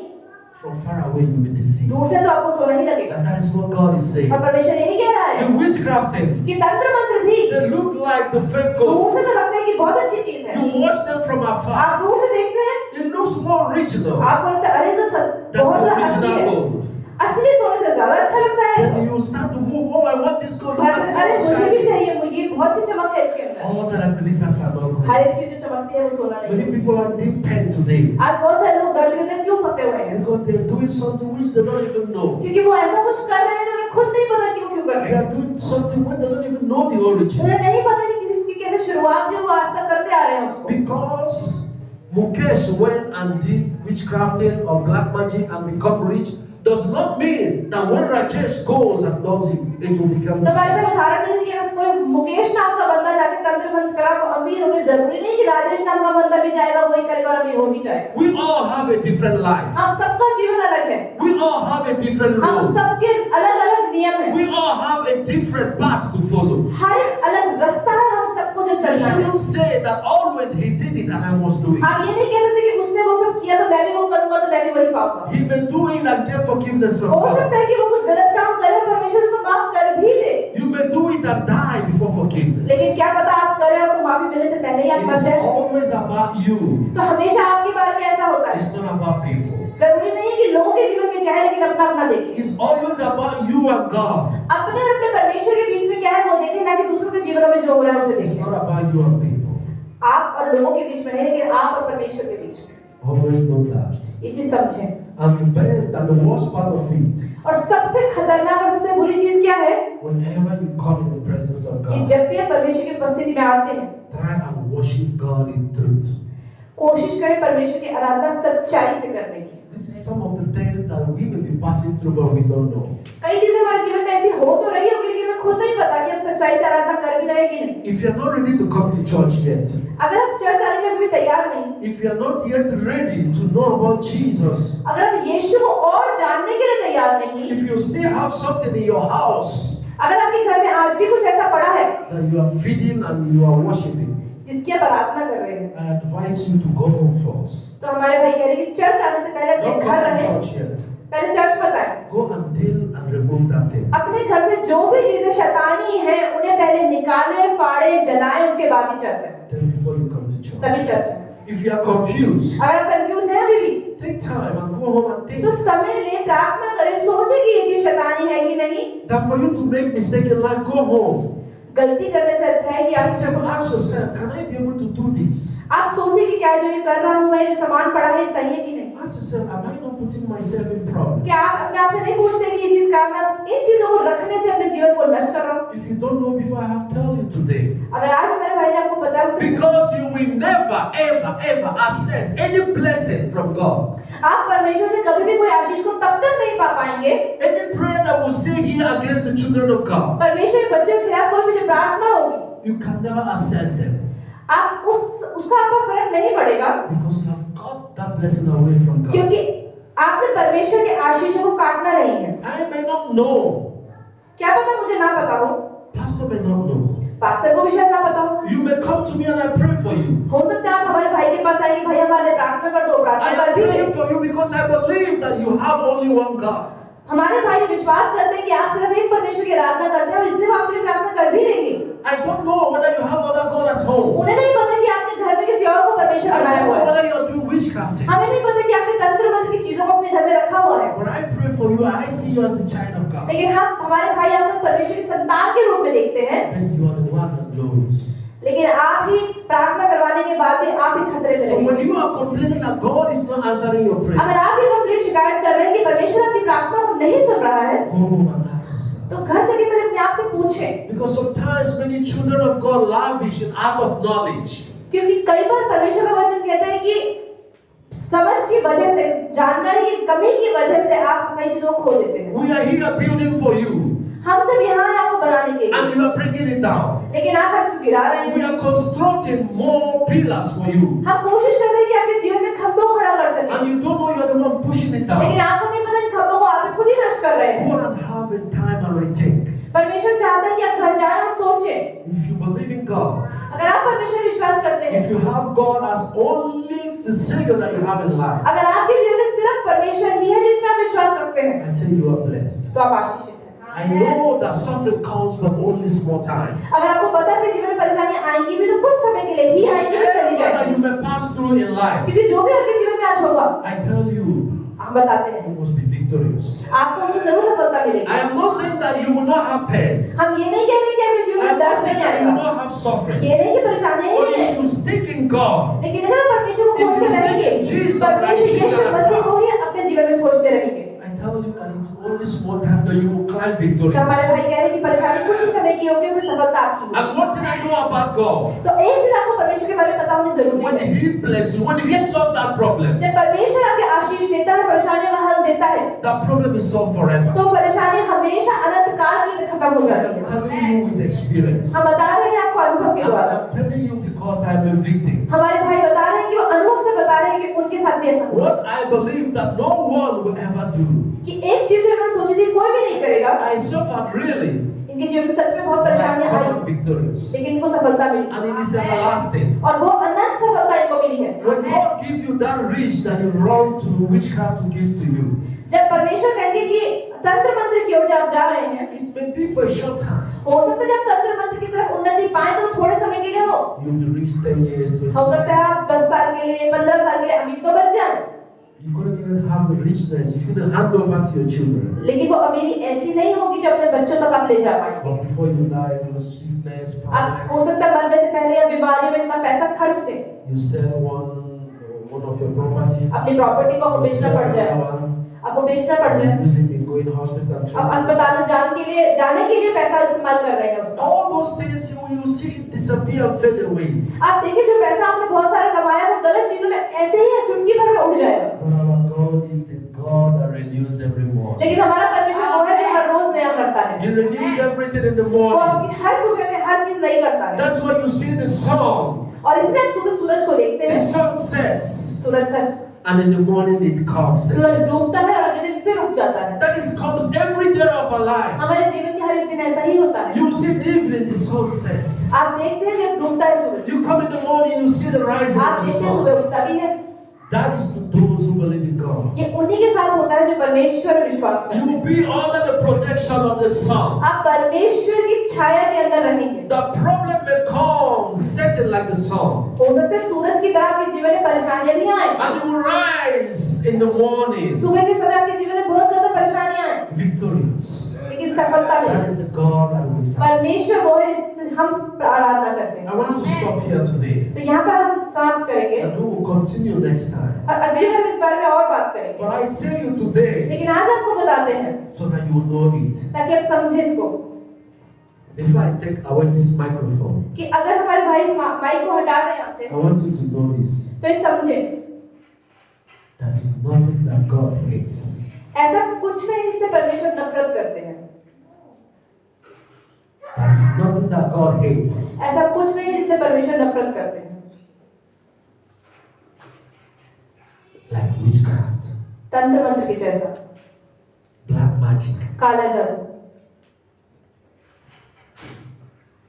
From far away you'll be deceived. दूर से तो आपको सोना ही लगेगा। And that is what God is saying. और परमेश्वर यही कह रहा है The witchcrafting, कि तंत्र मंत्र भी they look like the fake gold. दूर से तो लगता है कि बहुत अच्छी चीज है, You watch them from afar. आप दूर से देखते हैं, It looks more original आपको लगता है अरे तो than बहुत असली original है, gold. असली सोने से ज्यादा अच्छा लगता है। Then you start to move. Oh, I want this gold. Look और at अरे this मुझे भी shiny. चाहिए, मुझे ये बहुत ही चमक है इसके अंदर। All that are glitters are not gold. हर एक चीज जो चमकती है वो सोना नहीं Many है। people are deep pain today आज बहुत सारे लोग गर्द के अंदर क्यों फंसे हुए हैं? because they are doing something which they don't even know. क्योंकि वो ऐसा कुछ कर रहे हैं जो उन्हें खुद नहीं पता कि वो क्यों कर They रहे हैं। are doing something when they don't even know the origin. उन्हें नहीं पता कि किसी चीज की कैसे शुरुआत जो वो आज तक करते आ रहे हैं उसको। Because Mukesh went and did witchcrafting or black magic and become rich does not mean that when Rajesh goes and does it, it will become तो the मैंने same. उदाहरण नहीं दिया, बस कोई मुकेश नाम का बंदा जाके तंत्र मंत्र करा वो अमीर हो गए, जरूरी नहीं कि राजेश नाम का बंदा भी जाएगा वही करेगा और अमीर हो भी जाएगा। We all have a different life. हम सबका जीवन अलग है, We all have a different हम role. सबके अलग अलग नियम है, We all have a different path to follow. हर एक अलग रास्ता है हम सबको जो You चलना है। shouldn't say that always he did it and I must do it. आप ये नहीं कह सकते कि उसने वो सब किया तो मैं भी वो करूंगा तो मैं भी वही पाऊंगा। He may do it and get forgiveness from हो God. सकता है कि वो कुछ गलत काम करे, परमेश्वर उसको माफ कर भी दे, You may do it and die before forgiveness. लेकिन क्या पता आप करें और आपको माफी मिलने से पहले ही आप It मर is जाए। always about you. तो हमेशा आपके बारे में ऐसा होता है, It's not about people. जरूरी नहीं है कि लोगों के जीवन में क्या है, लेकिन अपना अपना देखें। It's always about you and God. अपने और अपने परमेश्वर के बीच में क्या है वो देखें, ना कि दूसरों के जीवनों में जो हो रहा है उसे It's देखें। not about you and people. आप और लोगों के बीच में नहीं, लेकिन आप और परमेश्वर के बीच में। Always know that. ये चीज समझें। And the best and the worst part of it, और सबसे खतरनाक और सबसे बुरी चीज क्या है whenever you come in the presence of कि God, जब भी आप परमेश्वर की उपस्थिति में आते हैं, try and worship God in truth. कोशिश करें परमेश्वर की आराधना सच्चाई से करने की। This is some of the things that we may be passing through, but we don't know. कई चीजें हमारे जीवन में ऐसी हो तो रही होगी, लेकिन हमें खुद नहीं पता कि हम सच्चाई से आराधना कर भी रहे हैं कि नहीं। If you are not ready to come to church yet, अगर हम चर्च आने के लिए अभी भी तैयार नहीं, if you are not yet ready to know about Jesus, अगर हम यीशु को और जानने के लिए तैयार नहीं, if you still have something in your house अगर आपके घर में आज भी कुछ ऐसा पड़ा है that you are feeding and you are worshiping, जिसकी आप आराधना कर रहे हैं, I advise you to go home first. तो हमारे भाई कह रहे हैं कि चर्च आने से पहले अपने Don't घर come to रहे, church yet. पहले चर्च मत आए। Go and deal and remove that thing. अपने घर से जो भी चीजें शैतानी हैं उन्हें पहले निकालें, फाड़ें, जलाएं, उसके बाद ही चर्च आए, Then before you come to तभी church. चर्च आए। If you are confused, अगर आप कंफ्यूज हैं अभी भी, take time and go home and तो think. समय ले, प्रार्थना करें, सोचें कि ये चीज शैतानी है कि नहीं। That for you to make mistake in life, go home. गलती करने से अच्छा है कि आप You will ask yourself, can I be able to do this? आप सोचें कि क्या जो ये कर रहा हूँ मैं, जो सामान पड़ा है, सही है कि नहीं। Ask yourself, am I not putting myself in problem? क्या आप अपने आप से नहीं पूछते कि ये चीज क्या मैं इन चीजों को रखने से अपने जीवन को नष्ट कर रहा हूँ? If you don't know before, I have told you today. अगर आज मेरे भाई ने आपको बताया उससे, Because you will never, ever access any blessing from God. आप परमेश्वर से कभी भी कोई आशीष को तब तक नहीं पा पाएंगे। Any prayer that will say here against the children of God, परमेश्वर के बच्चों के खिलाफ कोई भी जो प्रार्थना होगी, you can never access them. आप उसका आपको फर्क नहीं पड़ेगा, Because you have got that blessing away from God. क्योंकि आपने परमेश्वर के आशीषों को काटना नहीं है। I may not know. क्या पता मुझे ना पता हो, Pastor may not know. Pastor को भी शायद ना पता हो। You may come to me and I pray for you. हो सकता है आप हमारे भाई के पास आए कि भाई हमारे लिए प्रार्थना कर दो, I प्रार्थना am कर भी praying they. for you because I believe that you have only one God. हमारे भाई विश्वास करते हैं कि आप सिर्फ एक परमेश्वर की आराधना करते हैं और इसलिए वो आपके लिए प्रार्थना कर भी देंगे। I don't know whether you have other God at home. उन्हें नहीं पता कि आपने घर में किसी और को परमेश्वर I बनाया don't हुआ know है। whether you are doing witchcrafting. हमें नहीं पता कि आपने तंत्र मंत्र की चीजों को अपने घर में रखा हुआ है। When I pray for you, I see you as the child of God. लेकिन हम हमारे भाई आपको परमेश्वर की संतान के रूप में देखते हैं, Then you are the one that knows. लेकिन आप ही प्रार्थना करवाने के बाद भी आप ही खतरे में So when रहेंगे। you are complaining that God is not answering your prayer, अगर आप ही कंप्लीट शिकायत कर रहे हैं कि परमेश्वर आपकी प्रार्थना को नहीं सुन रहा है, go home and ask yourself. तो घर जाके पहले अपने आप से पूछें, Because sometimes many children of God lavish in out of knowledge. क्योंकि कई बार परमेश्वर का वचन कहता है कि समझ की वजह से, जानकारी की कमी की वजह से आप कई चीजों को खो देते हैं। We are here building for you, हम सब यहाँ हैं आपको बनाने के लिए, and you are bringing it down. लेकिन आप हर गिरा रहे We हैं। are constructing more pillars for you, हम कोशिश कर रहे हैं कि आपके जीवन में खंभों को खड़ा कर सकें, and you don't know you are the one pushing it लेकिन down. आपको नहीं पता इन खंभों को आप खुद ही नष्ट कर रहे हैं। Go and have a time and rethink. परमेश्वर चाहता है कि आप घर जाएं और सोचें। If you believe in God, अगर आप परमेश्वर में विश्वास करते हैं, if you have God as only the Savior that you have in life, अगर आपके जीवन में सिर्फ परमेश्वर ही है जिसमें आप विश्वास रखते हैं, I say you are blessed. तो आप आशीषित हैं। I know that suffering comes but only small time. अगर आपको पता है कि जीवन में परेशानियां आएंगी भी तो कुछ समय के लिए ही आएंगी और चली Whatever that जाएंगी, you may pass through in life, क्योंकि जो भी आपके जीवन में आज होगा, I tell you, हम बताते हैं, you must be victorious. आपको उसमें जरूर सफलता I मिलेगी। am not saying that you will not have pain. हम ये नहीं कह रहे कि आपके जीवन I में am not दर्द saying नहीं that you will आएगा, not have suffering. ये नहीं कि परेशानियां But नहीं if है, you stick in God, लेकिन अगर आप परमेश्वर को If you खोजते रहेंगे, stick in Jesus परमेश्वर Christ, यीशु मसीह को ही अपने जीवन में खोजते रहेंगे, I tell you that it's only small time that you will climb तो हमारे victorious. भाई कह रहे हैं कि परेशानी कुछ ही समय की होगी, फिर सफलता आपकी होगी। And one thing I know about God, तो एक चीज आपको परमेश्वर के बारे में पता होनी जरूरी when है, He bless you, when He solve that problem, जब परमेश्वर आपके आशीष देता है, परेशानियों का हल देता है, that problem is solved forever. तो परेशानी हमेशा अनंत काल के लिए खत्म हो I जाती am है। telling you with experience. हम बता रहे हैं आपको अनुभव के And द्वारा, I'm telling you because I'm a victim. हमारे भाई बता रहे हैं कि वो अनुभव से बता रहे हैं कि उनके साथ भी ऐसा हुआ, What I believe that no one will ever do. कि एक चीज जो उन्होंने सोची थी कोई भी नहीं करेगा। I suffered really, इनके जीवन में सच में बहुत but I परेशानियां आई, come victorious. लेकिन इनको सफलता मिली And it is everlasting. और वो अनंत सफलता इनको मिली है। When God gives you that reach that you run to witchcraft to give to you, जब परमेश्वर कहेंगे कि तंत्र मंत्र की ओर आप जा रहे हैं, it may be for a short time. हो सकता है जब तंत्र मंत्र की तरफ उन्नति पाए तो थोड़े समय के लिए हो, You will reach 10 years, 20 हो years. सकता है आप 10 साल के लिए, 15 साल के लिए अमीर तो बन जाए, You couldn't even have the richness. You couldn't hand over to your children. लेकिन वो अमीरी ऐसी नहीं होगी जो अपने बच्चों तक आप ले जा पाएंगे। But before you die, you will sickness, आप problem. हो सकता है मरने से पहले या बीमारी में इतना पैसा खर्च दें, You sell one of your property. अपनी प्रॉपर्टी को आपको You बेचना sell पड़ जाए, another one. आपको बेचना पड़ जाए, You use it in go in hospital and अब treatment. अस्पताल में जाने के लिए पैसा इस्तेमाल कर रहे हैं उसका। All those things you see it disappear and fade away. आप देखिए जो पैसा आपने बहुत सारा कमाया वो गलत चीजों में ऐसे ही चुटकी भर में उड़ जाएगा। But our God is the God that renews every morning. लेकिन हमारा परमेश्वर वो है जो हर रोज नया करता है। He renews everything in the वो morning. आपकी हर सुबह में हर चीज नई करता है। That's why you see the sun. और इसमें आप सुबह सूरज को देखते The हैं। sun sets, Suraj and in the morning it comes. सूरज डूबता है और अगले दिन फिर उग जाता है। That is comes every day of our life. हमारे जीवन के हर एक दिन ऐसा ही होता है। You see the evening the sun sets. आप देखते हैं जब डूबता है सूरज। You come in the morning you see the rising आप of the देखते हैं sun. सुबह उगता भी है। That is to those who believe in God. ये उन्हीं के साथ होता है जो परमेश्वर में विश्वास करते You will be under the protection of the sun. हैं। आप परमेश्वर की छाया के अंदर रहेंगे। The problem may come setting like the sun. हो सकता है सूरज की तरह आपके जीवन में परेशानियां भी आए। And it will rise in the morning सुबह के समय आपके जीवन में बहुत ज्यादा परेशानियां आए, victorious. लेकिन सफलता That मिले। is the God that we serve. परमेश्वर वो है जिससे हम आराधना करते हैं। I want to stop here today. तो यहाँ पर हम समाप्त करेंगे And we will continue next time. और अगले हम इस बारे में और बात करेंगे। But I tell you today लेकिन आज आपको बताते हैं so that you will know it. ताकि आप समझे इसको If I take away this microphone, कि अगर हमारे भाई इस माइक को हटा दें यहाँ से I want you to know this. तो ये समझे There is nothing that God hates. ऐसा कुछ नहीं जिससे परमेश्वर नफरत करते हैं। There is nothing that God hates. ऐसा कुछ नहीं जिससे परमेश्वर नफरत करते हैं। Like witchcraft, तंत्र मंत्र के जैसा, black magic, काला जादू,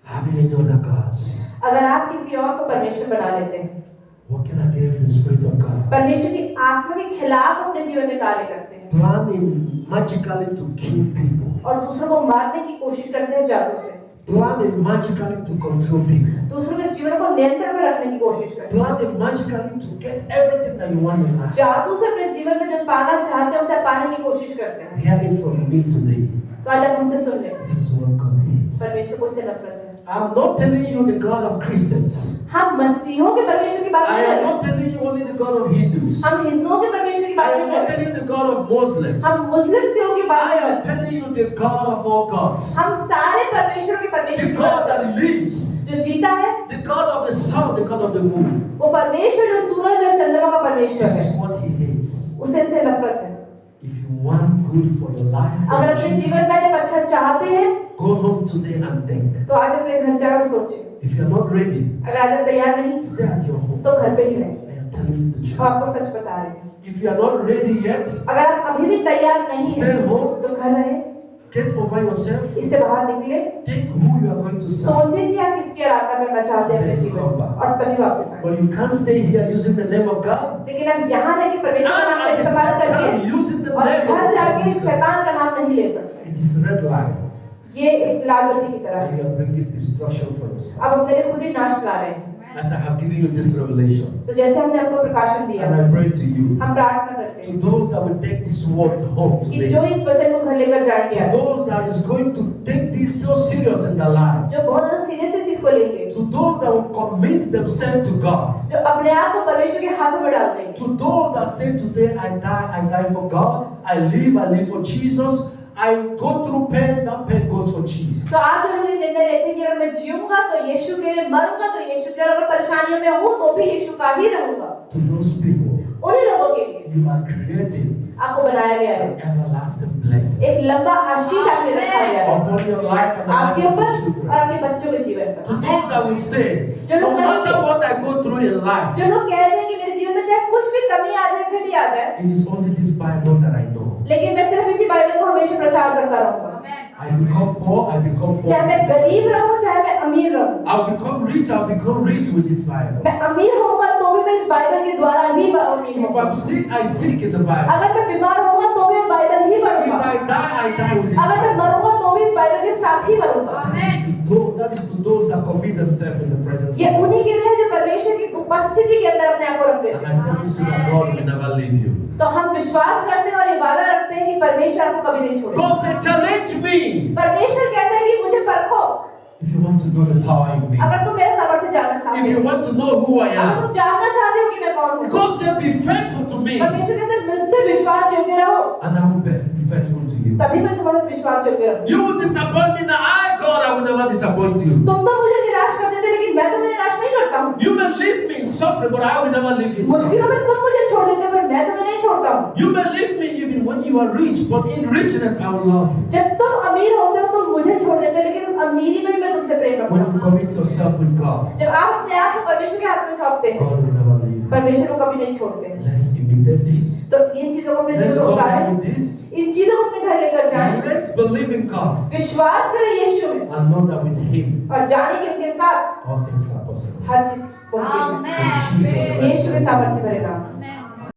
having any other gods, अगर आप किसी और को परमेश्वर बना लेते हैं, working against the Spirit of God, परमेश्वर की आत्मा के खिलाफ अपने जीवन में कार्य करते हैं planning magically to kill people, और दूसरों को मारने की कोशिश करते हैं जादू से, planning magically to control people, दूसरों के जीवन को नियंत्रण में रखने की कोशिश करते हैं, planning magically to get everything that you want in life. जादू से अपने जीवन में जो पाना चाहते हैं उसे पाने की कोशिश करते हैं। Hear it from me today. तो आज आप हमसे सुन लें, This is what God hates. परमेश्वर को उससे नफरत है। I'm not telling you the God of Christians. हम मसीहों के परमेश्वर की बात I नहीं कर am रहे, not telling you only the God of Hindus. हम हिंदुओं के परमेश्वर की I बात am नहीं not कर रहे, telling you the God of Muslims. हम मुस्लिम की बात I नहीं कर am रहे, telling you the God of all gods. हम सारे परमेश्वरों के परमेश्वर The की God बात कर that lives. रहे हैं। जो जीता है The God of the sun, the God of the moon. वो परमेश्वर जो सूरज और चंद्रमा का परमेश्वर This है, is what He hates. उसे नफरत है। If you want good for your life, अगर अपने जीवन में जब अच्छा चाहते हैं go home today and think. तो आज अपने घर जाओ और सोचें। If you are not ready, अगर आज आप तैयार नहीं stay at your home. तो घर पे ही रहें। I am telling you the और आपको truth. सच बता रहे हैं। If you are not ready yet, अगर आप अभी भी तैयार नहीं Stay हैं home. तो घर रहें, get over yourself. इससे बाहर निकले, Think who you are going to serve. सोचें कि आप किसकी आराधना करना चाहते हैं अपने जीवन में और तभी वापस आए। But you can't stay here using the name of God. लेकिन आप यहाँ रह के परमेश्वर का नाम का And at the इस्तेमाल same करके time, using the और name घर जाके of God. शैतान का नाम नहीं ले सकते। It is red line. ये एक लागती की तरह And है। you are bringing destruction for yourself. आप अपने लिए खुद ही नाश ला रहे हैं। As I have given you this revelation, तो जैसे हमने आपको प्रकाशन दिया, and I pray to you, हम प्रार्थना करते to हैं those that will take this word home कि today, जो इस वचन को घर लेकर जाएंगे, to those that is going to take this so serious in their life, जो बहुत ज्यादा सीरियस इस चीज को लेंगे, to those that will commit themselves to God, जो अपने आप को परमेश्वर के हाथों में डाल देंगे, to those that say today I die for God, I live for Jesus, I go through pain, that pain goes for Jesus. तो आज जो लोग ये निर्णय लेते हैं कि अगर मैं जीऊंगा तो यीशु के लिए, मरूंगा तो यीशु के लिए, अगर परेशानियों में हूँ तो भी यीशु का ही रहूंगा, To those people, उन्हीं लोगों के लिए you are creating आपको बनाया गया है। an everlasting blessing एक लंबा आशीष आपने रखा गया है upon your life and the आपके life of ऊपर your और children. आपके बच्चों के जीवन To पर। those that will say, जो no लोग matter कहेंगे, what I go through in life, जो लोग कहते हैं कि मेरे जीवन में चाहे कुछ भी कमी आ जाए, घटी आ जाए, it is only this Bible that I know. लेकिन मैं सिर्फ इसी बाइबल को हमेशा प्रचार करता रहूंगा। I become poor, चाहे मैं गरीब रहूं, चाहे मैं अमीर रहूं, I'll become rich with this Bible. मैं अमीर होऊंगा तो भी मैं इस बाइबल के द्वारा ही अमीर If होऊंगा। I'm sick, I sick in the Bible. अगर मैं बीमार होऊंगा तो भी मैं बाइबल ही If पढ़ूंगा। I die with this अगर मैं Bible. मरूंगा तो भी इस बाइबल के साथ ही मरूंगा। That is to those that commit themselves in the presence ये of God. उन्हीं के लिए है जो परमेश्वर की उपस्थिति के अंदर अपने आप को रख And देते I हैं। promise you that God will never leave you. तो हम विश्वास करते हैं और ये वादा रखते हैं कि परमेश्वर आपको कभी नहीं छोड़ेगा। God said, challenge me. परमेश्वर कहता है कि मुझे परखो, If you want to know the power in me. अगर तुम मेरे सामर्थ्य जानना If चाहते you हो, want to know who I अगर am. तुम जानना चाहते हो कि मैं कौन हूँ, God said, be faithful to me. परमेश्वर कहता है मुझसे विश्वास योग्य रहो And I will be faithful to you. तभी मैं तुम्हारे पर विश्वास योग्य रहूंगा। You will disappoint me now. God, I will never disappoint you. तुम तो मुझे निराश कर देते लेकिन मैं तुम्हें निराश नहीं करता हूँ। You may leave me in suffering, but I will never leave you in मुश्किलों suffering. में तुम मुझे छोड़ देते पर मैं तुम्हें नहीं छोड़ता हूँ। You may leave me even when you are rich, but in richness I will love you. जब तुम अमीर होते हो तुम मुझे छोड़ देते हो लेकिन उस अमीरी में भी मैं तुमसे प्रेम रखता When हूँ। you commit yourself with God, जब आप अपने आप को परमेश्वर के हाथ में सौंपते हैं, God will never leave you. परमेश्वर को कभी नहीं छोड़ते। Let's imitate this. तो इन चीजों को अपने Let's जीवन में go उतारें, with this. इन चीजों को अपने घर लेकर जाएं, And let's believe in God विश्वास करें यीशु में and know that with Him और जाने कि उनके साथ all things are possible. हर चीज मुमकिन है। आमेन। In Jesus' यीशु के name. सामर्थ्य भरे नाम।